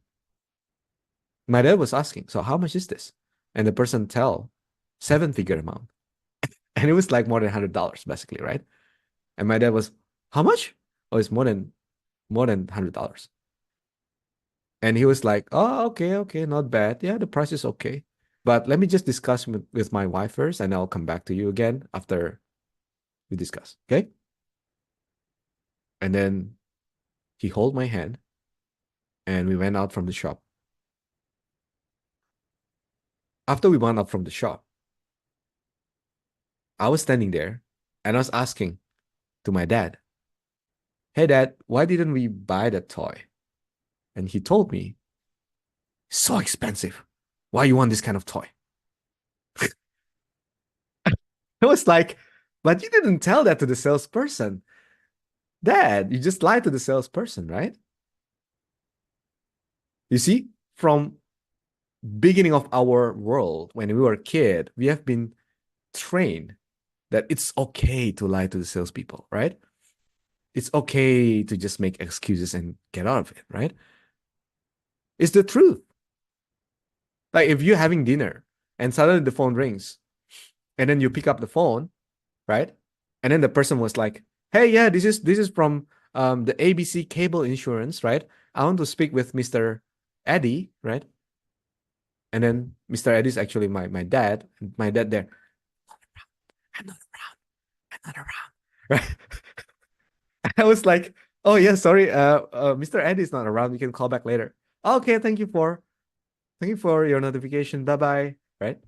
my dad was asking, so how much is this? And the person tell seven-figure amount. And it was like more than $100, basically, right? And my dad was, how much? Oh, it's more than $100. And he was like, oh, okay, okay, not bad. Yeah, the price is okay. But let me just discuss with my wife first, and I'll come back to you again after we discuss. Okay. And then he held my hand and we went out from the shop. After we went out from the shop, I was standing there and I was asking to my dad, hey, dad, why didn't we buy that toy? And he told me, so expensive. Why you want this kind of toy? I was like, but you didn't tell that to the salesperson. Dad, you just lied to the salesperson, right? You see, from beginning of our world, when we were a kid, we have been trained that it's okay to lie to the salespeople, right? It's okay to just make excuses and get out of it, right? It's the truth. Like if you're having dinner and suddenly the phone rings and then you pick up the phone, right? And then the person was like, hey, yeah, this is from the ABC cable insurance, right? I want to speak with Mr. Eddie, right? And then Mr. Eddie is actually my dad. My dad there, I'm not around. I'm not around. Right? I was like, oh yeah, sorry. Mr. Eddie is not around. You can call back later. Okay, thank you for your notification. Bye bye. Right?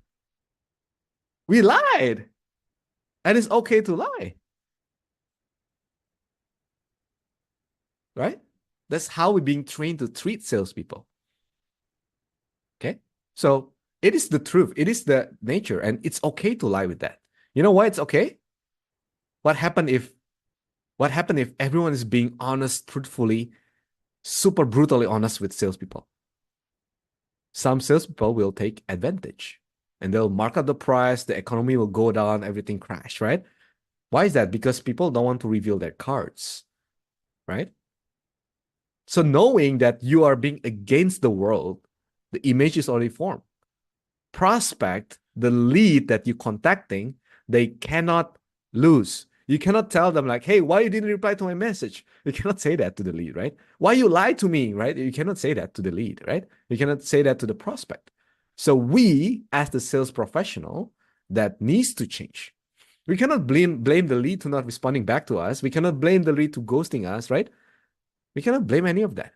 We lied. And it's okay to lie. Right? That's how we're being trained to treat salespeople. Okay. So it is the truth. It is the nature, and it's okay to lie with that. You know why it's okay? What happened if what happened if everyone is being honest, truthfully, super brutally honest with salespeople? Some salespeople will take advantage and they'll mark up the price, the economy will go down, everything crash, right? Why is that? Because people don't want to reveal their cards, right? So knowing that you are being against the world, the image is already formed. Prospect, the lead that you're contacting, they cannot lose. You cannot tell them like, hey, why you didn't reply to my message? You cannot say that to the lead, right? Why you lied to me, right? You cannot say that to the lead, right? You cannot say that to the prospect. So we, as the sales professional, that needs to change. We cannot blame the lead to not responding back to us. We cannot blame the lead to ghosting us, right? We cannot blame any of that.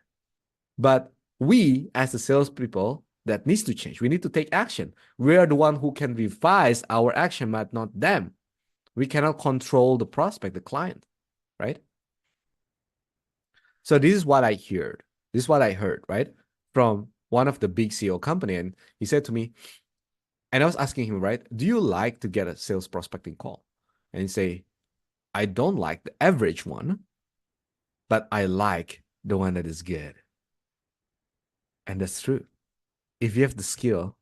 But we, as the salespeople, that needs to change. We need to take action. We are the one who can revise our action, but not them. We cannot control the prospect, the client, right? So this is what I heard. This is what I heard, right? From one of the big CEO company. And he said to me, and I was asking him, right, do you like to get a sales prospecting call? And he say, I don't like the average one, but I like the one that is good. And that's true. If you have the skill,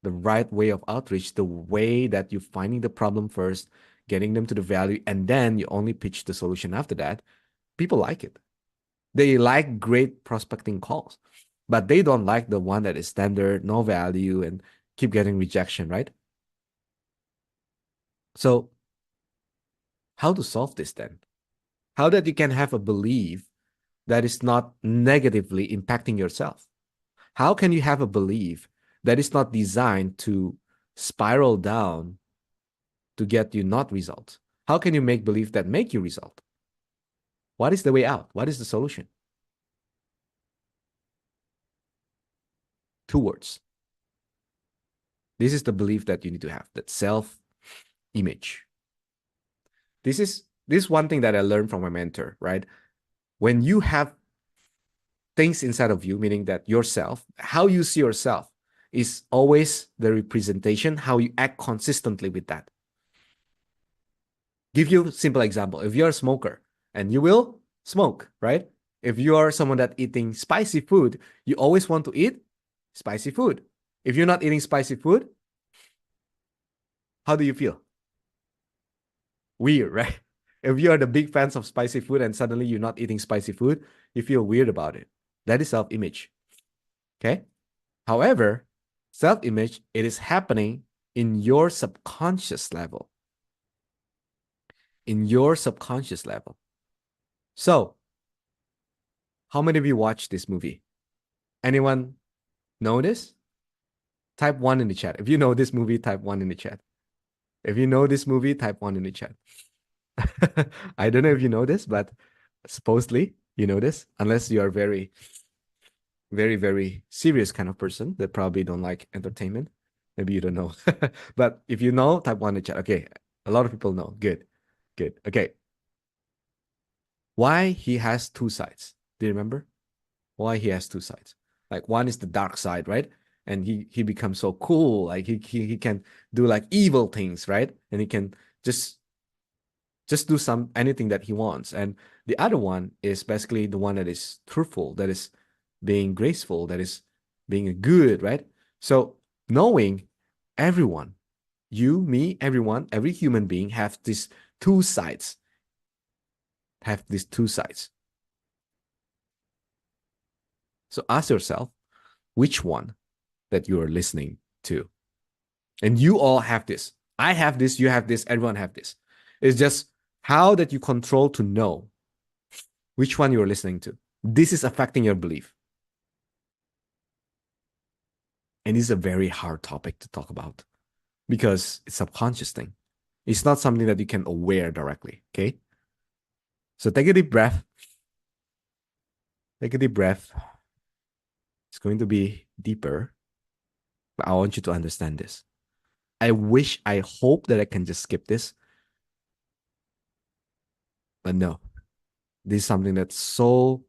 the right way of outreach, the way that you're finding the problem first, getting them to the value, and then you only pitch the solution after that, people like it. They like great prospecting calls, but they don't like the one that is standard, no value, and keep getting rejection, right? So, how to solve this then? How that you can have a belief that is not negatively impacting yourself? How can you have a belief that is not designed to spiral down to get you not results? How can you make belief that make you result? What is the way out? What is the solution? 2 words. This is the belief that you need to have, that self-image. This one thing that I learned from my mentor, right? When you have things inside of you, meaning that yourself, how you see yourself is always the representation, how you act consistently with that. Give you a simple example. If you're a smoker and you will smoke, right? If you are someone that eating spicy food, you always want to eat spicy food. If you're not eating spicy food, how do you feel? Weird, right? If you are the big fans of spicy food and suddenly you're not eating spicy food, you feel weird about it. That is self-image. Okay? However, self-image, it is happening in your subconscious level. In your subconscious level. So, how many of you watched this movie? Anyone know this? Type 1 in the chat. If you know this movie, type 1 in the chat. If you know this movie, type 1 in the chat. I don't know if you know this, but supposedly you know this, unless you are very, very, very serious kind of person that probably don't like entertainment. Maybe you don't know. But if you know, type 1 in the chat. Okay. A lot of people know. Good. Good. Okay. Why he has two sides? Do you remember? Why he has two sides? Like one is the dark side, right? And he becomes so cool, like he can do like evil things, right? And he can just do some anything that he wants. And the other one is basically the one that is truthful, that is being graceful, that is being good, right? So knowing everyone, you, me, everyone, every human being have these two sides. Have these two sides. So ask yourself which one that you are listening to. And you all have this. I have this, you have this, everyone have this. It's just how that you control to know which one you're listening to. This is affecting your belief. And it's a very hard topic to talk about because it's subconscious thing. It's not something that you can aware directly, okay? So take a deep breath. Take a deep breath. It's going to be deeper, but I want you to understand this. I hope that I can just skip this. But no, this is something that's so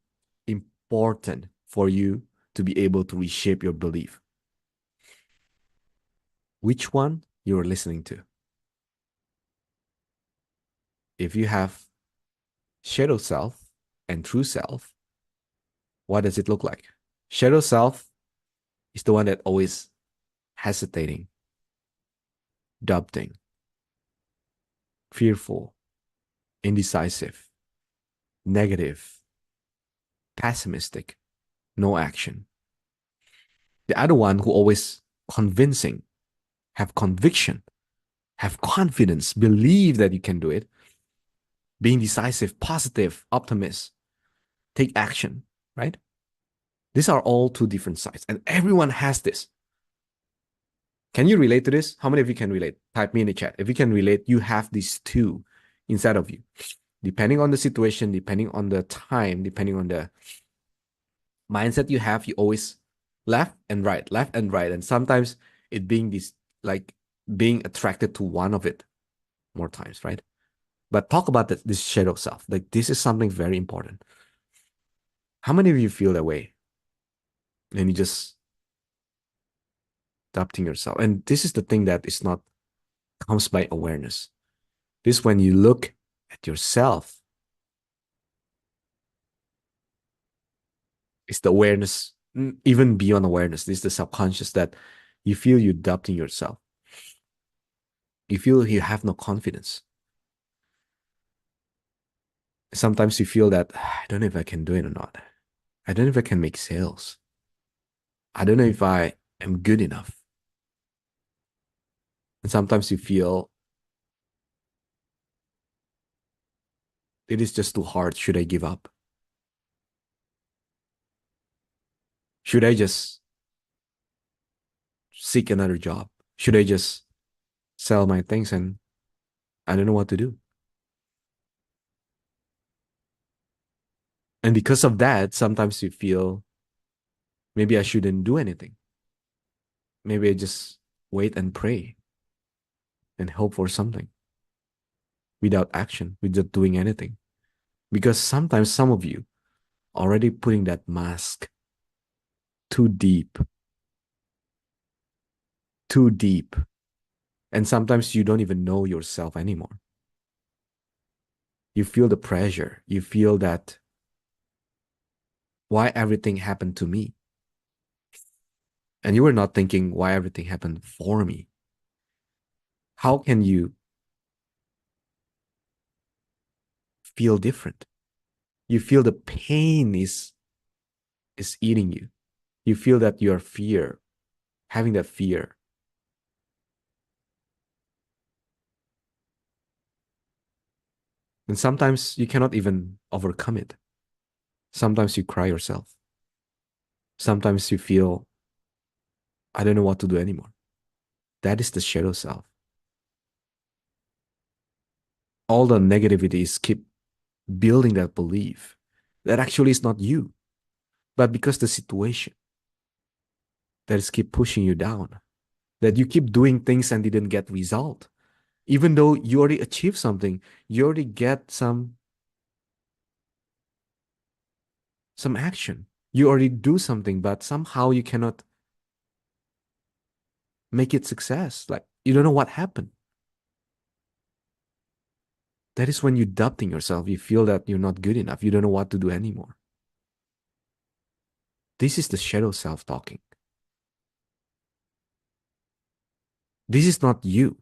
important for you to be able to reshape your belief. Which one you're listening to? If you have shadow self and true self, what does it look like? Shadow self is the one that always hesitating, doubting, fearful, indecisive, negative, pessimistic, no action. The other one who always convincing, have conviction, have confidence, believe that you can do it, being decisive, positive, optimist, take action, right? These are all two different sides, and everyone has this. Can you relate to this? How many of you can relate? Type me in the chat. If you can relate, you have these two inside of you. Depending on the situation, depending on the time, depending on the mindset you have, you always left and right, left and right. And sometimes it being this, like being attracted to one of it more times, right? But talk about this shadow self. Like this is something very important. How many of you feel that way? And you just adapting yourself. And this is the thing that is not comes by awareness. This when you look at yourself, it's the awareness, even beyond awareness. This is the subconscious that You feel you're doubting yourself. You feel you have no confidence. Sometimes you feel that I don't know if I can do it or not. I don't know if I can make sales. I don't know if I am good enough. And sometimes you feel it is just too hard. Should I give up? Should I just seek another job? Should I just sell my things and I don't know what to do? And because of that, sometimes you feel maybe I shouldn't do anything. Maybe I just wait and pray and hope for something without action, without doing anything. Because sometimes some of you already putting that mask too deep, too deep. And sometimes you don't even know yourself anymore. You feel the pressure. You feel that why everything happened to me. And you were not thinking why everything happened for me. How can you feel different? You feel the pain is eating you. You feel that your fear, having that fear. And sometimes you cannot even overcome it. Sometimes you cry yourself. Sometimes you feel, I don't know what to do anymore. That is the shadow self. All the negativities keep building that belief that actually is not you, but because the situation that is keep pushing you down, that you keep doing things and didn't get result. Even though you already achieved something, you already get some action. You already do something, but somehow you cannot make it success. Like you don't know what happened. That is when you're doubting yourself. You feel that you're not good enough. You don't know what to do anymore. This is the shadow self talking. This is not you.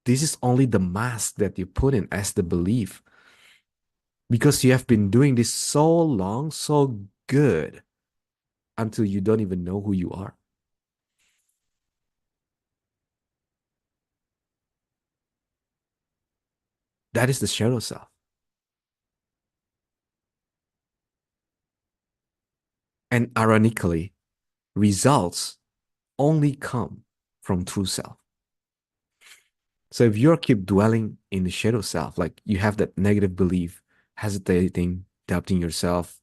This is only the mask that you put in as the belief because you have been doing this so long, so good until you don't even know who you are. That is the shadow self. And ironically, results only come from true self. So if you keep dwelling in the shadow self, like you have that negative belief, hesitating, doubting yourself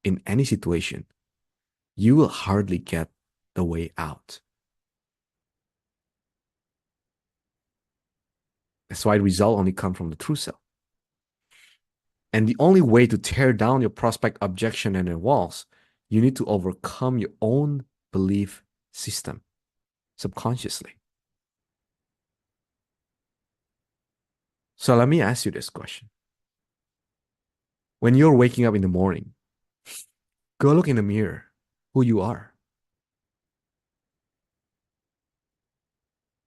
in any situation, you will hardly get the way out. That's why results only come from the true self. And the only way to tear down your prospect objection and their walls, you need to overcome your own belief system subconsciously. So let me ask you this question. When you're waking up in the morning, go look in the mirror who you are.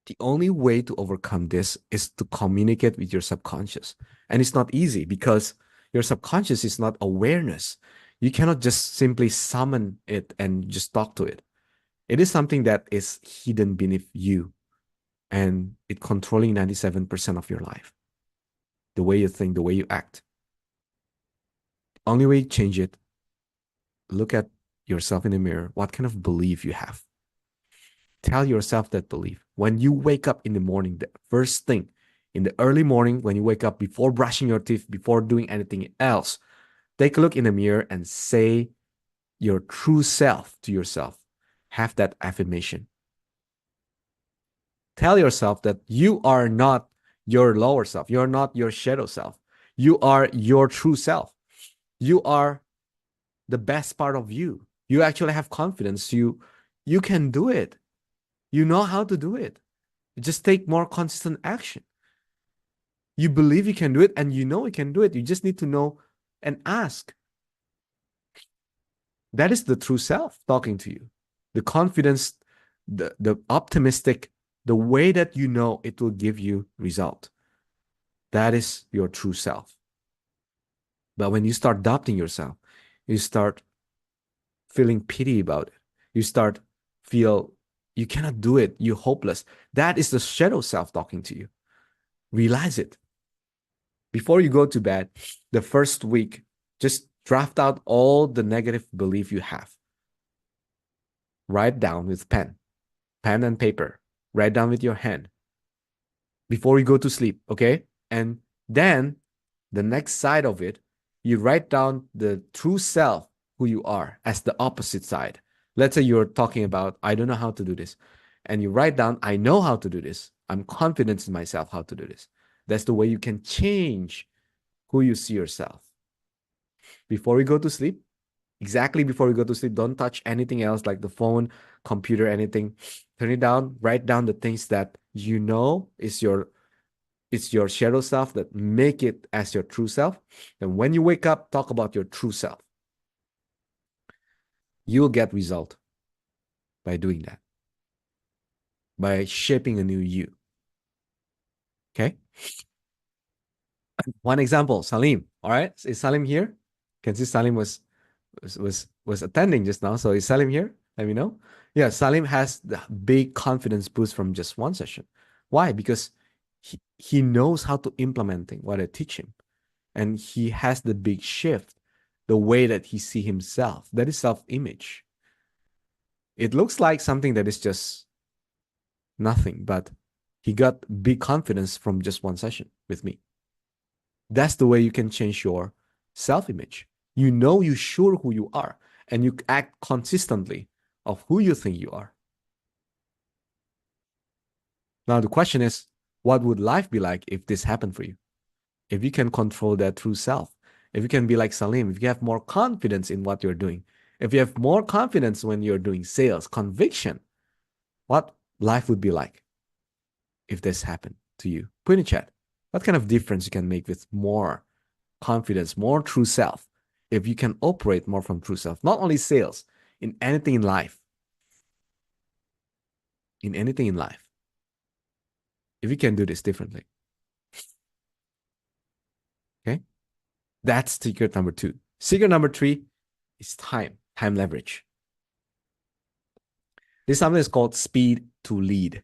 The only way to overcome this is to communicate with your subconscious. And it's not easy because your subconscious is not awareness. You cannot just simply summon it and just talk to it. It is something that is hidden beneath you and it controlling 97% of your life. The way you think, the way you act. Only way to change it, look at yourself in the mirror, what kind of belief you have. Tell yourself that belief. When you wake up in the morning, the first thing in the early morning, when you wake up before brushing your teeth, before doing anything else, take a look in the mirror and say your true self to yourself. Have that affirmation. Tell yourself that you are not your lower self. You're not your shadow self. You are your true self. You are the best part of you. You actually have confidence. You can do it. You know how to do it. Just take more consistent action. You believe you can do it and you know you can do it. You just need to know and ask. That is the true self talking to you. The confidence, the optimistic, the way that you know it will give you result. That is your true self. But when you start doubting yourself, you start feeling pity about it. You start feel you cannot do it. You're hopeless. That is the shadow self talking to you. Realize it. Before you go to bed, the first week, just draft out all the negative belief you have. Write down with pen and paper. Write down with your hand before you go to sleep, okay? And then the next side of it, you write down the true self, who you are, as the opposite side. Let's say you're talking about, I don't know how to do this. And you write down, I know how to do this. I'm confident in myself how to do this. That's the way you can change who you see yourself. Before we go to sleep, exactly before we go to sleep, don't touch anything else like the phone, computer, anything. Turn it down, write down the things that you know is your shadow self, that make it as your true self. And when you wake up, talk about your true self. You'll get result by doing that, by shaping a new you. Okay. One example, Salim. All right. Is Salim here? Can see Salim was attending just now. So is Salim here? Let me know. Yeah, Salim has the big confidence boost from just one session. Why? Because he knows how to implementing what I teach him. And he has the big shift, the way that he see himself. That is self-image. It looks like something that is just nothing, but he got big confidence from just one session with me. That's the way you can change your self-image. You know you're sure who you are, and you act consistently of who you think you are. Now the question is, what would life be like if this happened for you? If you can control that true self, if you can be like Salim, if you have more confidence in what you're doing, if you have more confidence when you're doing sales, conviction, what life would be like if this happened to you? Put in the chat. What kind of difference you can make with more confidence, more true self, if you can operate more from true self, not only sales, in anything in life. In anything in life. If you can do this differently. Okay. That's secret number 2. Secret number 3 is time leverage. This is something that's called speed to lead.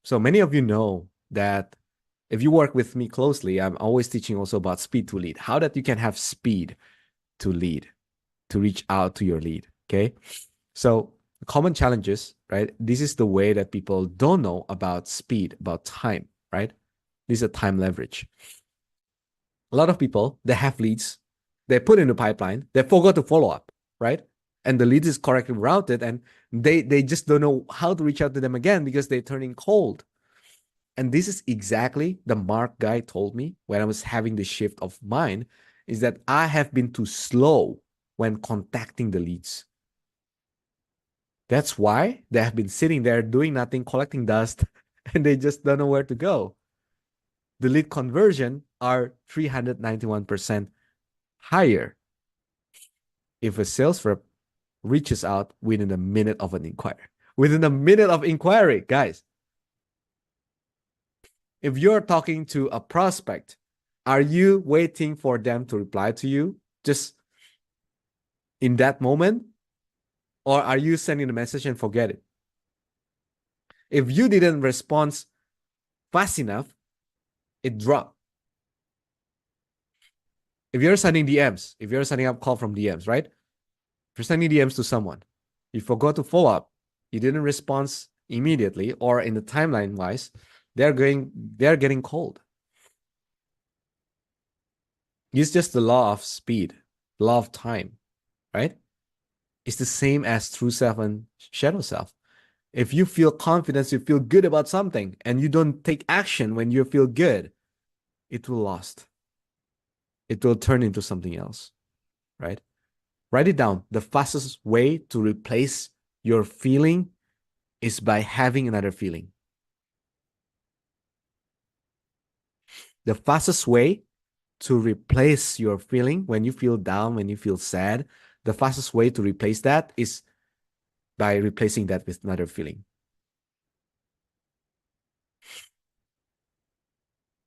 So many of you know that if you work with me closely, I'm always teaching also about speed to lead, how that you can have speed to lead, to reach out to your lead. Okay. So common challenges, right? This is the way that people don't know about speed, about time, right? This is a time leverage. A lot of people, they have leads, they put in the pipeline, they forgot to follow up, right? And the lead is correctly routed, and they just don't know how to reach out to them again because they're turning cold. And this is exactly the Mark guy told me when I was having the shift of mind, is that I have been too slow when contacting the leads. That's why they have been sitting there doing nothing, collecting dust, and they just don't know where to go. The lead conversion are 391% higher if a sales rep reaches out within a minute of an inquiry. Within a minute of inquiry, guys. If you're talking to a prospect, are you waiting for them to reply to you just in that moment? Or are you sending a message and forget it? If you didn't respond fast enough, it dropped. If you're sending DMs, if you're sending up call from DMs, right? If you're sending DMs to someone, you forgot to follow up, you didn't respond immediately or in the timeline wise, they're getting cold. It's just the law of speed, law of time, right? It's the same as true self and shadow self. If you feel confidence, you feel good about something, and you don't take action when you feel good, it will lost. It will turn into something else, right? Write it down. The fastest way to replace your feeling is by having another feeling. The fastest way to replace your feeling when you feel down, when you feel sad, the fastest way to replace that is by replacing that with another feeling.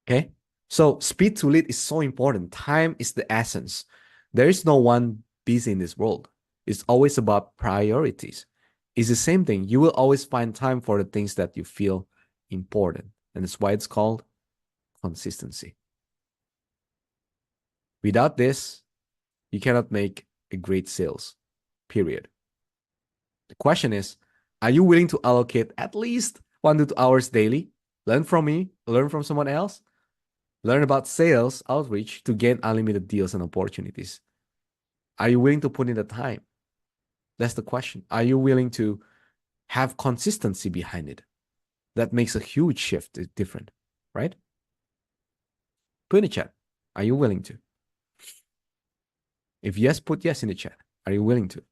Okay. So speed to lead is so important. Time is the essence. There is no one busy in this world. It's always about priorities. It's the same thing. You will always find time for the things that you feel important. And that's why it's called consistency. Without this, you cannot make a great sales, period. The question is, are you willing to allocate at least 1 to 2 hours daily? Learn from me, learn from someone else, learn about sales outreach to gain unlimited deals and opportunities. Are you willing to put in the time? That's the question. Are you willing to have consistency behind it? That makes a huge shift. It's different, right? Put in the chat. Are you willing to? If yes, put yes in the chat. Are you willing to?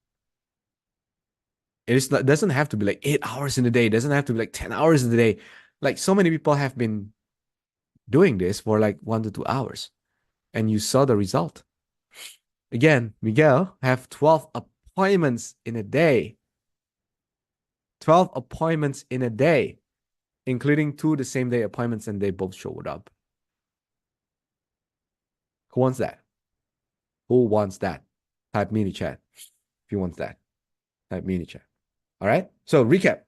It doesn't have to be like 8 hours in a day. It doesn't have to be like 10 hours in a day. Like so many people have been doing this for like 1 to 2 hours, and you saw the result. Again, Miguel have 12 appointments in a day. 12 appointments in a day, including 2 the same day appointments, and they both showed up. Who wants that? Who wants that? Type me in the chat if you want that. Type me in the chat. All right. So recap.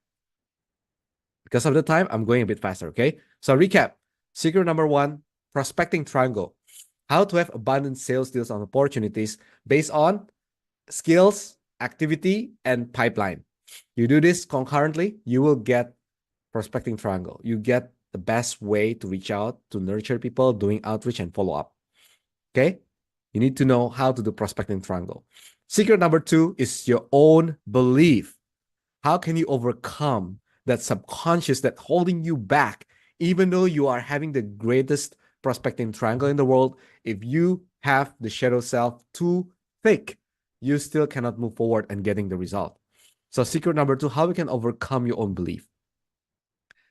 Because of the time, I'm going a bit faster. Okay. So recap. Secret number 1, prospecting triangle. How to have abundant sales deals and opportunities based on skills, activity, and pipeline. You do this concurrently, you will get prospecting triangle. You get the best way to reach out, to nurture people, doing outreach and follow up. Okay. You need to know how to do prospecting triangle. Secret number 2 is your own belief. How can you overcome that subconscious that holding you back, even though you are having the greatest prospecting triangle in the world? If you have the shadow self too thick, you still cannot move forward and getting the result. So secret number 2, how we can overcome your own belief.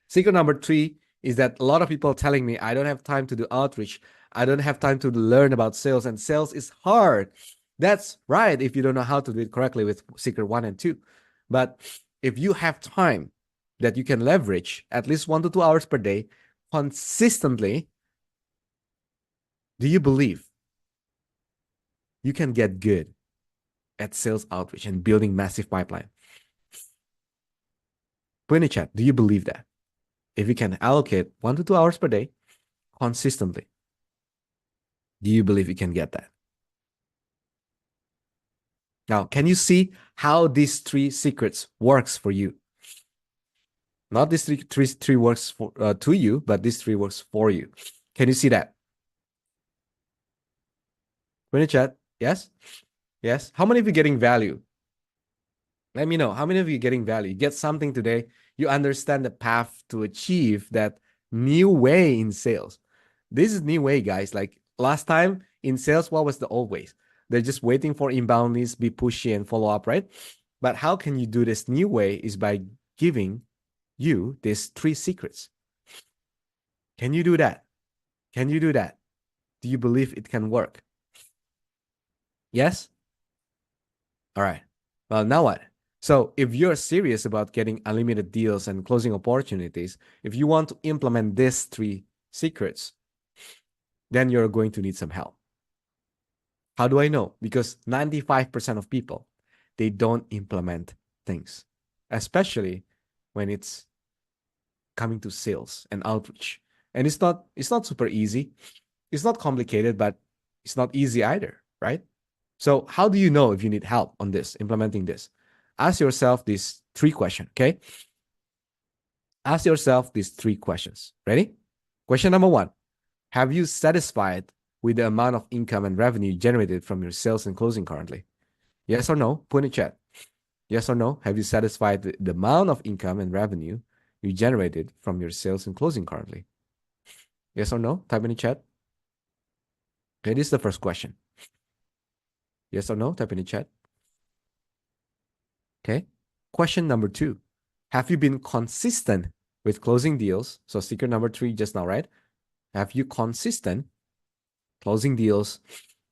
Secret number 3 is that a lot of people are telling me, I don't have time to do outreach. I don't have time to learn about sales, and sales is hard. That's right if you don't know how to do it correctly with secret 1 and 2. But if you have time that you can leverage at least 1 to 2 hours per day consistently, do you believe you can get good at sales outreach and building massive pipeline? Put in the chat, do you believe that? If you can allocate 1 to 2 hours per day consistently, do you believe you can get that? Now, can you see how these 3 secrets works for you? Not these three works for, to you, but these 3 works for you. Can you see that? Put in the chat, yes? Yes. How many of you getting value? Let me know. How many of you getting value? You get something today. You understand the path to achieve that new way in sales. This is new way, guys. Like last time in sales, what was the old ways? They're just waiting for inbound leads, be pushy and follow up, right? But how can you do this new way is by giving you these 3 secrets. Can you do that? Can you do that? Do you believe it can work? Yes? All right. Well, now what? So if you're serious about getting unlimited deals and closing opportunities, if you want to implement these 3 secrets, then you're going to need some help. How do I know? Because 95% of people, they don't implement things, especially when it's coming to sales and outreach. And it's not super easy. It's not complicated, but it's not easy either, right? So how do you know if you need help on this, implementing this? Ask yourself these 3 questions, okay? Ask yourself these 3 questions. Ready? Question number 1, have you satisfied with the amount of income and revenue generated from your sales and closing currently? Yes or no? Put in the chat. Yes or no? Have you satisfied the amount of income and revenue you generated from your sales and closing currently? Yes or no? Type in the chat. Okay, this is the first question. Yes or no? Type in the chat. Okay. Question number 2, have you been consistent with closing deals? So secret number 3 just now, right? Have you consistent closing deals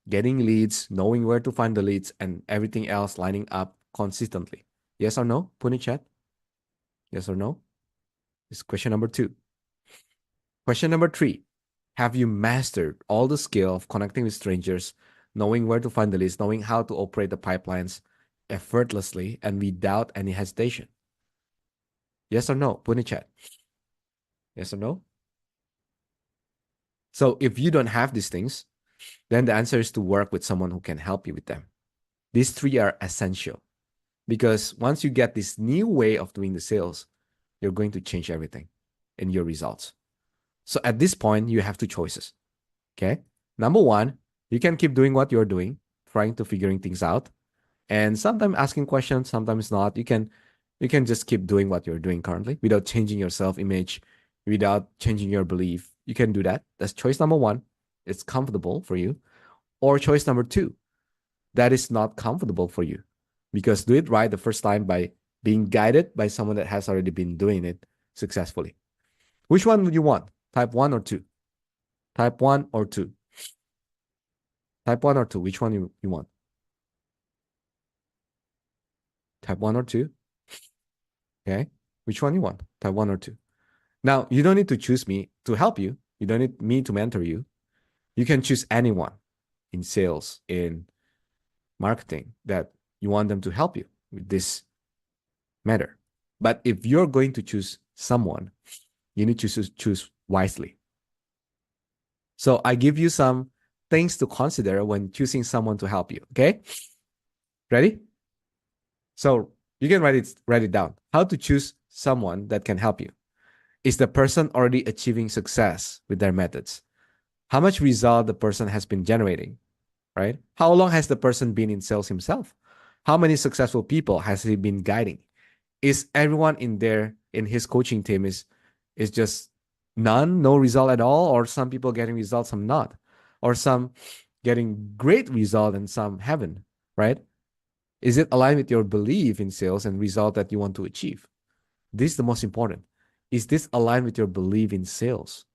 getting leads, knowing where to find the leads, and everything else lining up consistently. Yes or no? Put in chat. Yes or no? This is question number 2. Question number 3. Have you mastered all the skill of connecting with strangers, knowing where to find the leads, knowing how to operate the pipelines effortlessly and without any hesitation? Yes or no? Put in chat. Yes or no? So if you don't have these things, then the answer is to work with someone who can help you with them. These 3 are essential because once you get this new way of doing the sales, you're going to change everything in your results. So at this point, you have 2 choices. Okay. Number 1, you can keep doing what you're doing, trying to figuring things out, and sometimes asking questions, sometimes not. You can just keep doing what you're doing currently without changing your self-image, without changing your belief. You can do that. That's choice number 1. It's comfortable for you. Or choice number 2, that is not comfortable for you, because do it right the first time by being guided by someone that has already been doing it successfully. Which one would you want? Type 1 or 2? Type 1 or 2? Type 1 or 2? Which one you want? Type 1 or 2? Okay. Which one you want? Type 1 or 2? Now, you don't need to choose me to help you. You don't need me to mentor you. You can choose anyone in sales, in marketing, that you want them to help you with this matter. But if you're going to choose someone, you need to choose wisely. So I give you some things to consider when choosing someone to help you. Okay? Ready? So you can write it down. How to choose someone that can help you. Is the person already achieving success with their methods? How much result the person has been generating, right? How long has the person been in sales himself? How many successful people has he been guiding? Is everyone in his coaching team is just none, no result at all, or some people getting results, some not, or some getting great result and some haven't, right? Is it aligned with your belief in sales and result that you want to achieve? This is the most important. Is this aligned with your belief in sales?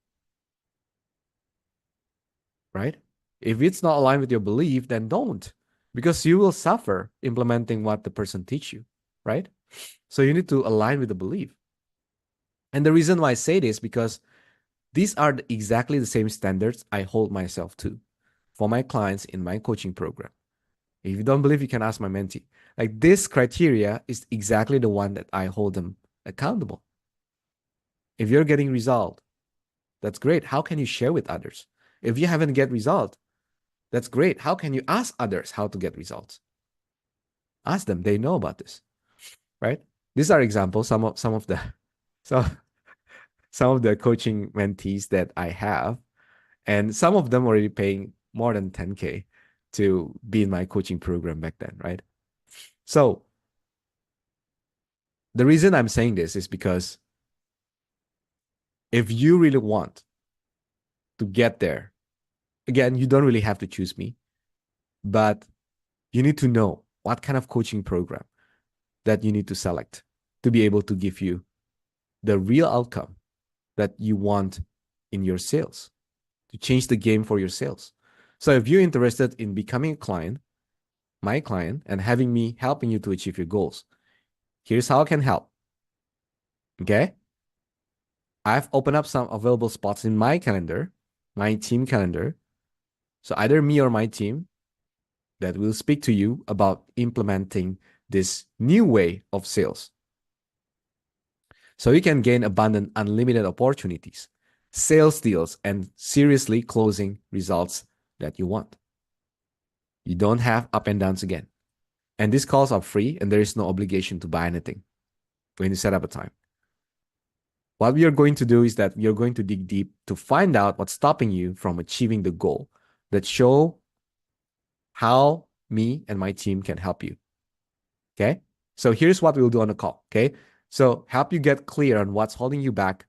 Right? If it's not aligned with your belief, then don't, because you will suffer implementing what the person teach you, right? So you need to align with the belief. And the reason why I say this, because these are exactly the same standards I hold myself to for my clients in my coaching program. If you don't believe, you can ask my mentee. Like, this criteria is exactly the one that I hold them accountable. If you're getting result, that's great. How can you share with others? If you haven't get result, that's great. How can you ask others how to get results? Ask them. They know about this, right? These are examples. Some of the some of the coaching mentees that I have, and some of them already paying more than 10K to be in my coaching program back then, right? So the reason I'm saying this is because if you really want to get there, again, you don't really have to choose me, but you need to know what kind of coaching program that you need to select to be able to give you the real outcome that you want in your sales, to change the game for your sales. So if you're interested in becoming a client, my client, and having me helping you to achieve your goals, here's how I can help. Okay? I've opened up some available spots in my calendar, my team calendar. So either me or my team that will speak to you about implementing this new way of sales. So you can gain abundant, unlimited opportunities, sales deals, and seriously closing results that you want. You don't have up and downs again. And these calls are free, and there is no obligation to buy anything when you set up a time. What we are going to do is that we are going to dig deep to find out what's stopping you from achieving the goal, that show how me and my team can help you. Okay? So here's what we'll do on the call. Okay? So help you get clear on what's holding you back,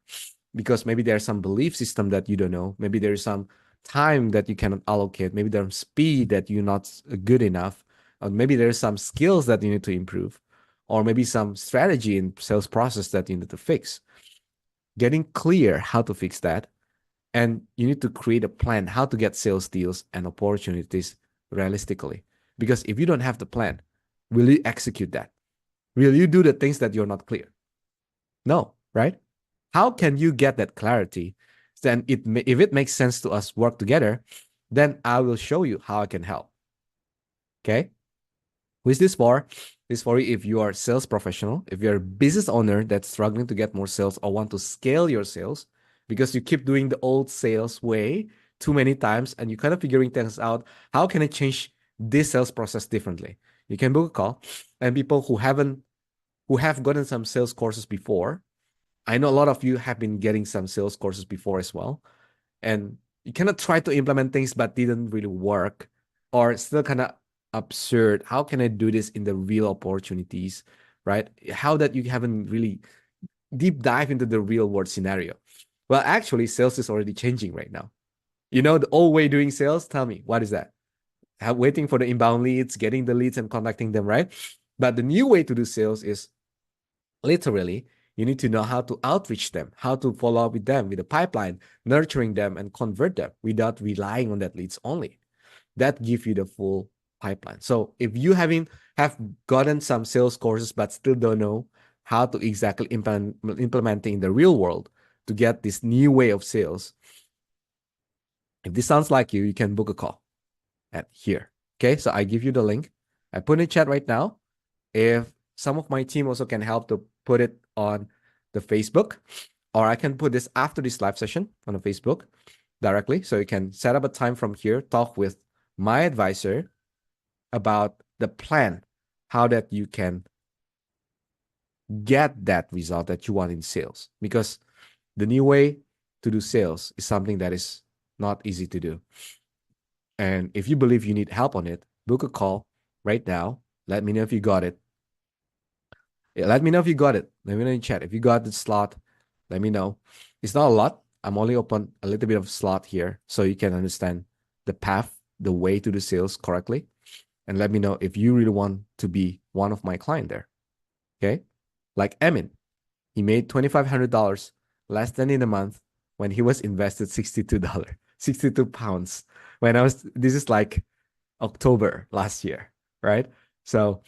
because maybe there's some belief system that you don't know. Maybe there's some time that you cannot allocate. Maybe there's speed that you're not good enough. Or maybe there's some skills that you need to improve. Or maybe some strategy in sales process that you need to fix. Getting clear how to fix that. And you need to create a plan how to get sales deals and opportunities realistically. Because if you don't have the plan, will you execute that? Will you do the things that you're not clear? No, right? How can you get that clarity? Then if it makes sense to us work together, then I will show you how I can help. Okay? Who is this for? This is for you if you are a sales professional, if you're a business owner that's struggling to get more sales or want to scale your sales because you keep doing the old sales way too many times and you're kind of figuring things out. How can I change this sales process differently? You can book a call. And people who have gotten some sales courses before, I know a lot of you have been getting some sales courses before as well. And you cannot try to implement things but didn't really work or still kind of absurd. How can I do this in the real opportunities, right? How that you haven't really deep dive into the real world scenario. Well, actually, sales is already changing right now. You know, the old way doing sales, tell me, what is that? Waiting for the inbound leads, getting the leads and contacting them, right? But the new way to do sales is literally, you need to know how to outreach them, how to follow up with them with a pipeline, nurturing them and convert them without relying on that leads only. That gives you the full pipeline. So if you have gotten some sales courses but still don't know how to exactly implement it in the real world to get this new way of sales, if this sounds like you can book a call at here. Okay, so I give you the link. I put in chat right now. If some of my team also can help to put it on the Facebook, or I can put this after this live session on the Facebook directly. So you can set up a time from here, talk with my advisor about the plan, how that you can get that result that you want in sales. Because the new way to do sales is something that is not easy to do. And if you believe you need help on it, book a call right now. Let me know if you got it. Yeah, let me know if you got it. Let me know in chat. If you got the slot, let me know. It's not a lot. I'm only open a little bit of slot here so you can understand the path, the way to do sales correctly. And let me know if you really want to be one of my client there. Okay? Like Emin, he made $2,500 less than in a month when he was invested $62, 62 pounds. This is like October last year, right? So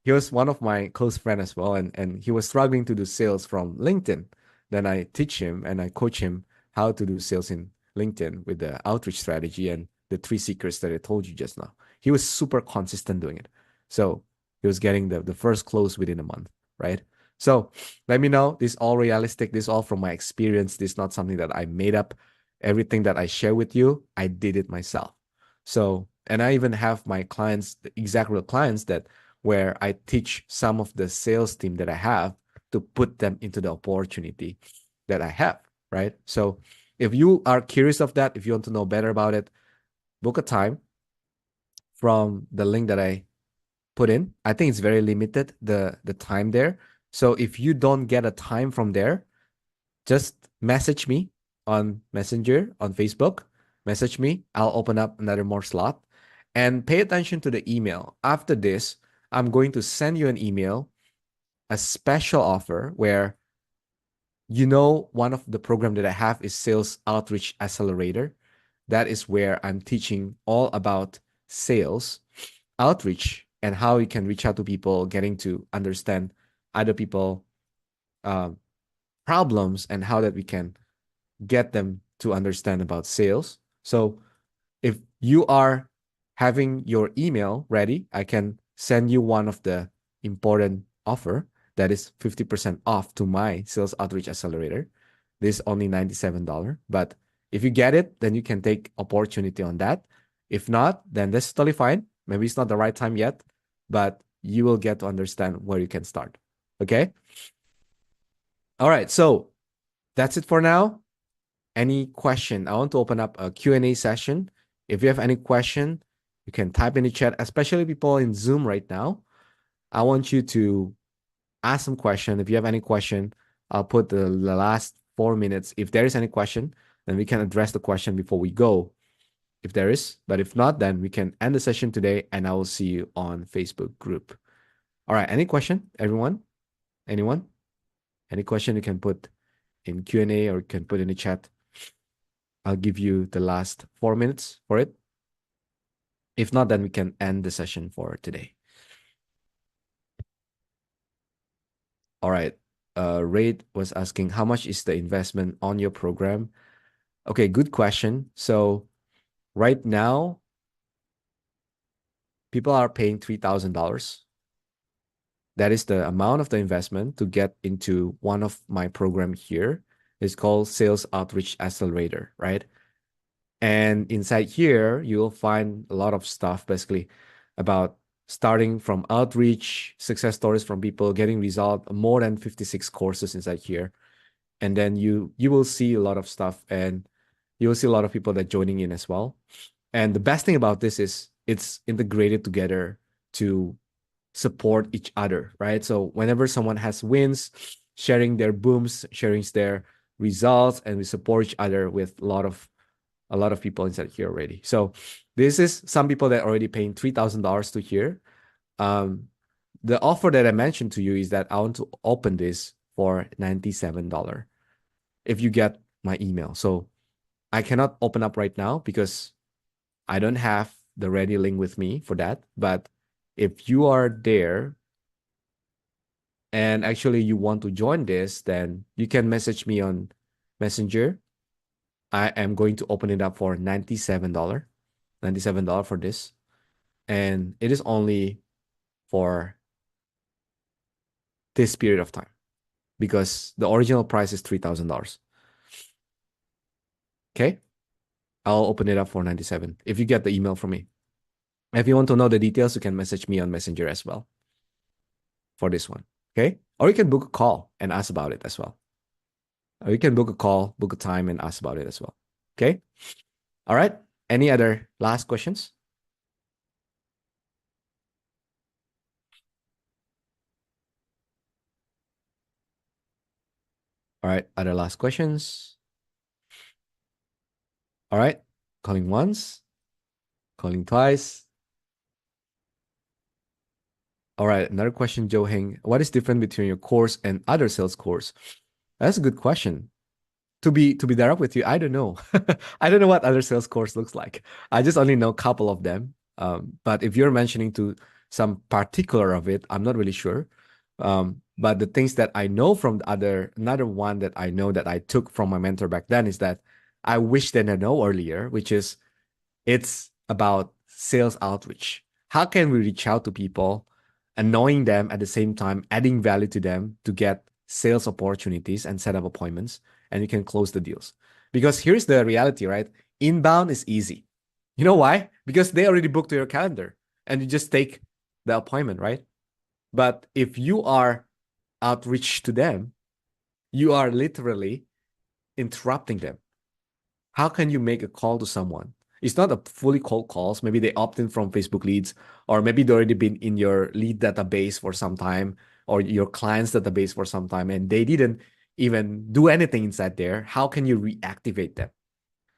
he was one of my close friends as well, and he was struggling to do sales from LinkedIn. Then I teach him and I coach him how to do sales in LinkedIn with the outreach strategy and the three secrets that I told you just now. He was super consistent doing it. So he was getting the first close within a month, right? So let me know. This is all realistic. This is all from my experience. This is not something that I made up. Everything that I share with you, I did it myself. So, and I even have my clients, the exact real clients that where I teach some of the sales team that I have to put them into the opportunity that I have, right? So if you are curious of that, if you want to know better about it, book a time from the link that I put in. I think it's very limited, the time there. So if you don't get a time from there, just message me on Messenger, on Facebook. Message me. I'll open up another more slot. And pay attention to the email. After this, I'm going to send you an email, a special offer where one of the program that I have is Sales Outreach Accelerator. That is where I'm teaching all about sales, outreach, and how you can reach out to people, getting to understand other people problems and how that we can get them to understand about sales. So if you are having your email ready, I can send you one of the important offer that is 50% off to my Sales Outreach Accelerator. This is only $97. But if you get it, then you can take opportunity on that. If not, then that's totally fine. Maybe it's not the right time yet, but you will get to understand where you can start. Okay? All right. So that's it for now. Any question? I want to open up a Q&A session. If you have any question, you can type in the chat, especially people in Zoom right now. I want you to ask some question. If you have any question, I'll put the last 4 minutes. If there is any question, then we can address the question before we go. If there is, but if not, then we can end the session today and I will see you on Facebook group. All right. Any question, everyone? Anyone? Any question you can put in Q&A or you can put in the chat. I'll give you the last 4 minutes for it. If not, then we can end the session for today. All right. Raid was asking, how much is the investment on your program? Okay, good question. So right now, people are paying $3,000. That is the amount of the investment to get into one of my program here. It's called Sales Outreach Accelerator, right? And inside here, you'll find a lot of stuff basically about starting from outreach, success stories from people, getting result, more than 56 courses inside here. And then you will see a lot of stuff, and you will see a lot of people that joining in as well. And the best thing about this is it's integrated together to support each other, right? So whenever someone has wins, sharing their booms, sharing their results, and we support each other with a lot of people inside here already. So this is some people that are already paying $3,000 to here. The offer that I mentioned to you is that I want to open this for $97 if you get my email. So I cannot open up right now because I don't have the ready link with me for that. But if you are there and actually you want to join this, then you can message me on Messenger. I am going to open it up for $97, $97 for this. And it is only for this period of time because the original price is $3,000. Okay. I'll open it up for 97 if you get the email from me. If you want to know the details, you can message me on Messenger as well for this one. Okay. Or you can book a call and ask about it as well. Or you can book a call, book a time, and ask about it as well. Okay. All right. Any other last questions? All right. Other last questions? All right. Calling once, calling twice. All right. Another question, Joe Heng. What is different between your course and other sales course? That's a good question. To be direct with you, I don't know. I don't know what other sales course looks like. I just only know a couple of them. But if you're mentioning to some particular of it, I'm not really sure. But the things that I know from the another one that I know that I took from my mentor back then is that I wish that I know earlier, which is it's about sales outreach. How can we reach out to people, annoying them at the same time, adding value to them to get sales opportunities and set up appointments, and you can close the deals? Because here's the reality, right? Inbound is easy. You know why? Because they already booked to your calendar and you just take the appointment, right? But if you are outreach to them, you are literally interrupting them. How can you make a call to someone? It's not a fully cold calls. Maybe they opt in from Facebook leads, or maybe they already been in your lead database for some time, or your clients database for some time, and they didn't even do anything inside there. How can you reactivate them?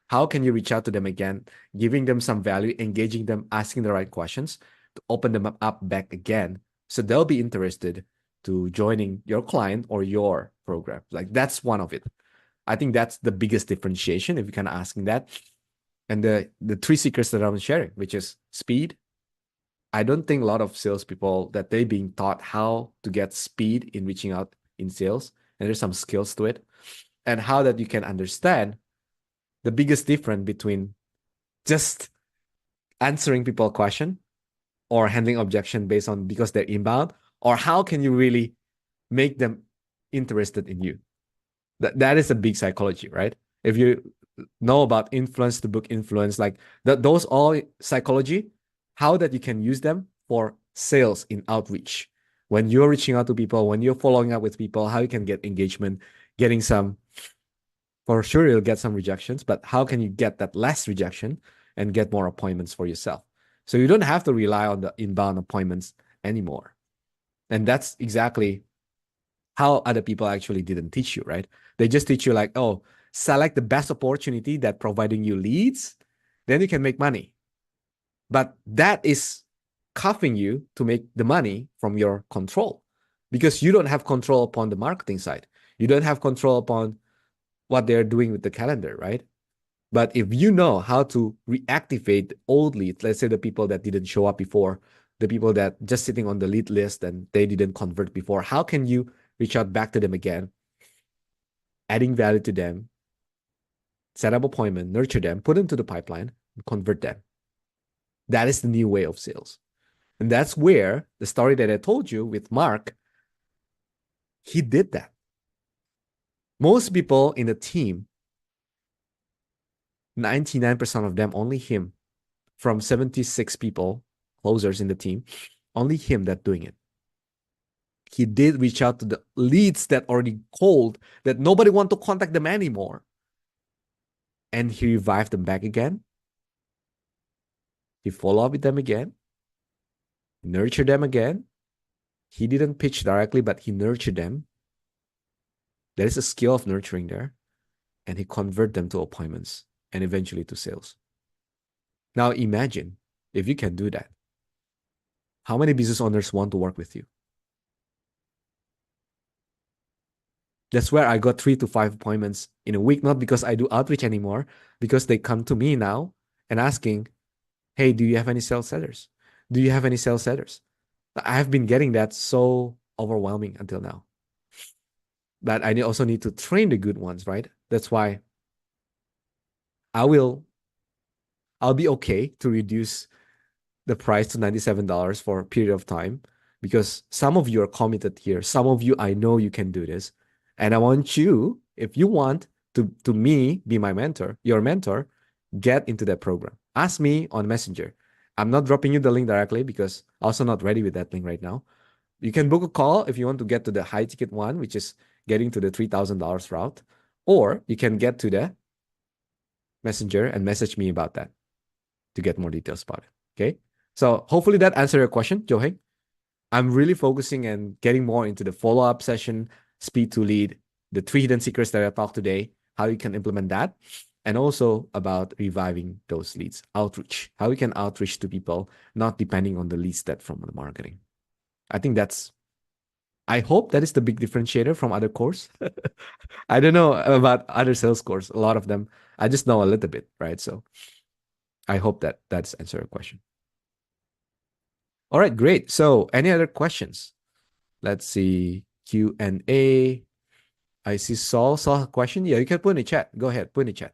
How can you reach out to them again, giving them some value, engaging them, asking the right questions to open them up back again, so they'll be interested to joining your client or your program? Like that's one of it. I think that's the biggest differentiation if you're kind of asking that. And the three secrets that I'm sharing, which is speed. I don't think a lot of salespeople that they being taught how to get speed in reaching out in sales, and there's some skills to it, and how that you can understand the biggest difference between just answering people a question or handling objection based on because they're inbound, or how can you really make them interested in you. That is a big psychology, right? If you know about influence to book influence, like those all psychology, how that you can use them for sales in outreach. When you're reaching out to people, when you're following up with people, how you can get engagement, getting some, for sure you'll get some rejections, but how can you get that less rejection and get more appointments for yourself? So you don't have to rely on the inbound appointments anymore. And that's exactly how other people actually didn't teach you, right? They just teach you like, oh, select the best opportunity that providing you leads, then you can make money. But that is cuffing you to make the money from your control because you don't have control upon the marketing side. You don't have control upon what they're doing with the calendar, right? But if you know how to reactivate old leads, let's say the people that didn't show up before, the people that just sitting on the lead list and they didn't convert before, how can you reach out back to them again, adding value to them, set up appointment, nurture them, put them to the pipeline, and convert them? That is the new way of sales. And that's where the story that I told you with Mark, he did that. Most people in the team, 99% of them, only him, from 76 people, closers in the team, only him that doing it. He did reach out to the leads that already cold, that nobody want to contact them anymore. And he revived them back again. He followed up with them again, nurtured them again. He didn't pitch directly, but he nurtured them. There is a skill of nurturing there. And he converted them to appointments and eventually to sales. Now imagine if you can do that. How many business owners want to work with you? That's where I got 3 to 5 appointments in a week, not because I do outreach anymore, because they come to me now and asking, hey, do you have any sales sellers? Do you have any sales sellers? I have been getting that so overwhelming until now. But I also need to train the good ones, right? That's why I'll be okay to reduce the price to $97 for a period of time, because some of you are committed here. Some of you, I know you can do this. And I want you, if you want to me be my mentor, your mentor, get into that program. Ask me on Messenger. I'm not dropping you the link directly because I'm also not ready with that link right now. You can book a call if you want to get to the high ticket one, which is getting to the $3,000 route, or you can get to the Messenger and message me about that to get more details about it. Okay. So hopefully that answered your question, Joheng. I'm really focusing and getting more into the follow-up session, speed to lead, the 3 hidden secrets that I talked today, how you can implement that, and also about reviving those leads, outreach, how you can outreach to people, not depending on the leads that from the marketing. I hope that is the big differentiator from other course. I don't know about other sales course. A lot of them, I just know a little bit, right? So I hope that that's answered your question. All right, great. So any other questions? Let's see. Q&A. I see Saul. Saul, a question? Yeah, you can put in the chat. Go ahead, put in the chat.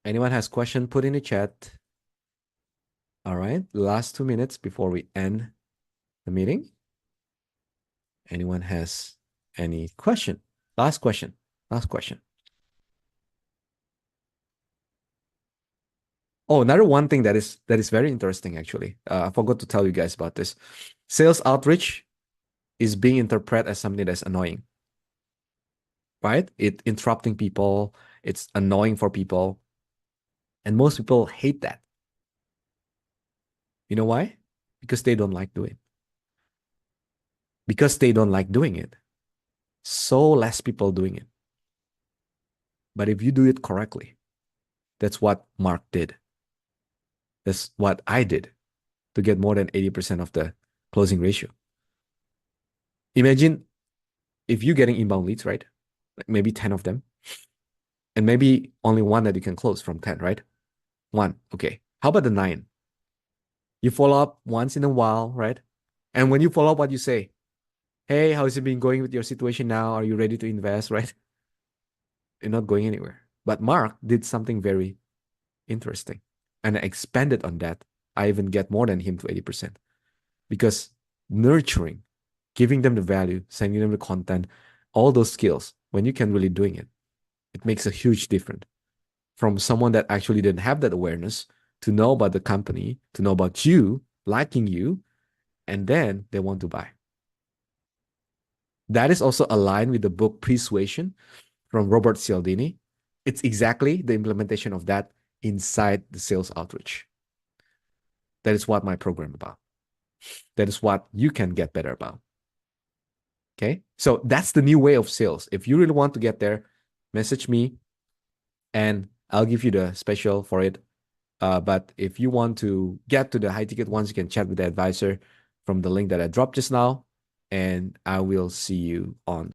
Anyone has question, put in the chat. All right, last 2 minutes before we end the meeting. Anyone has any question? Last question. Last question. Oh, another one thing that is very interesting, actually. I forgot to tell you guys about this. Sales outreach is being interpreted as something that's annoying, right? It interrupting people. It's annoying for people. And most people hate that. You know why? Because they don't like doing it. Because they don't like doing it. So less people doing it. But if you do it correctly, that's what Mark did. That's what I did to get more than 80% of the closing ratio. Imagine if you're getting inbound leads, right? Like maybe 10 of them, and maybe only one that you can close from 10, right? One. Okay. How about the 9? You follow up once in a while, right? And when you follow up, what you say? Hey, how's it been going with your situation now? Are you ready to invest, right? You're not going anywhere. But Mark did something very interesting. And I expanded on that. I even get more than him to 80%. Because nurturing, giving them the value, sending them the content, all those skills, when you can really doing it, it makes a huge difference. From someone that actually didn't have that awareness to know about the company, to know about you, liking you, and then they want to buy. That is also aligned with the book Persuasion from Robert Cialdini. It's exactly the implementation of that inside the sales outreach. That is what my program about. That is what you can get better about. Okay, so that's the new way of sales. If you really want to get there, message me and I'll give you the special for it. But if you want to get to the high ticket ones, you can chat with the advisor from the link that I dropped just now. And I will see you on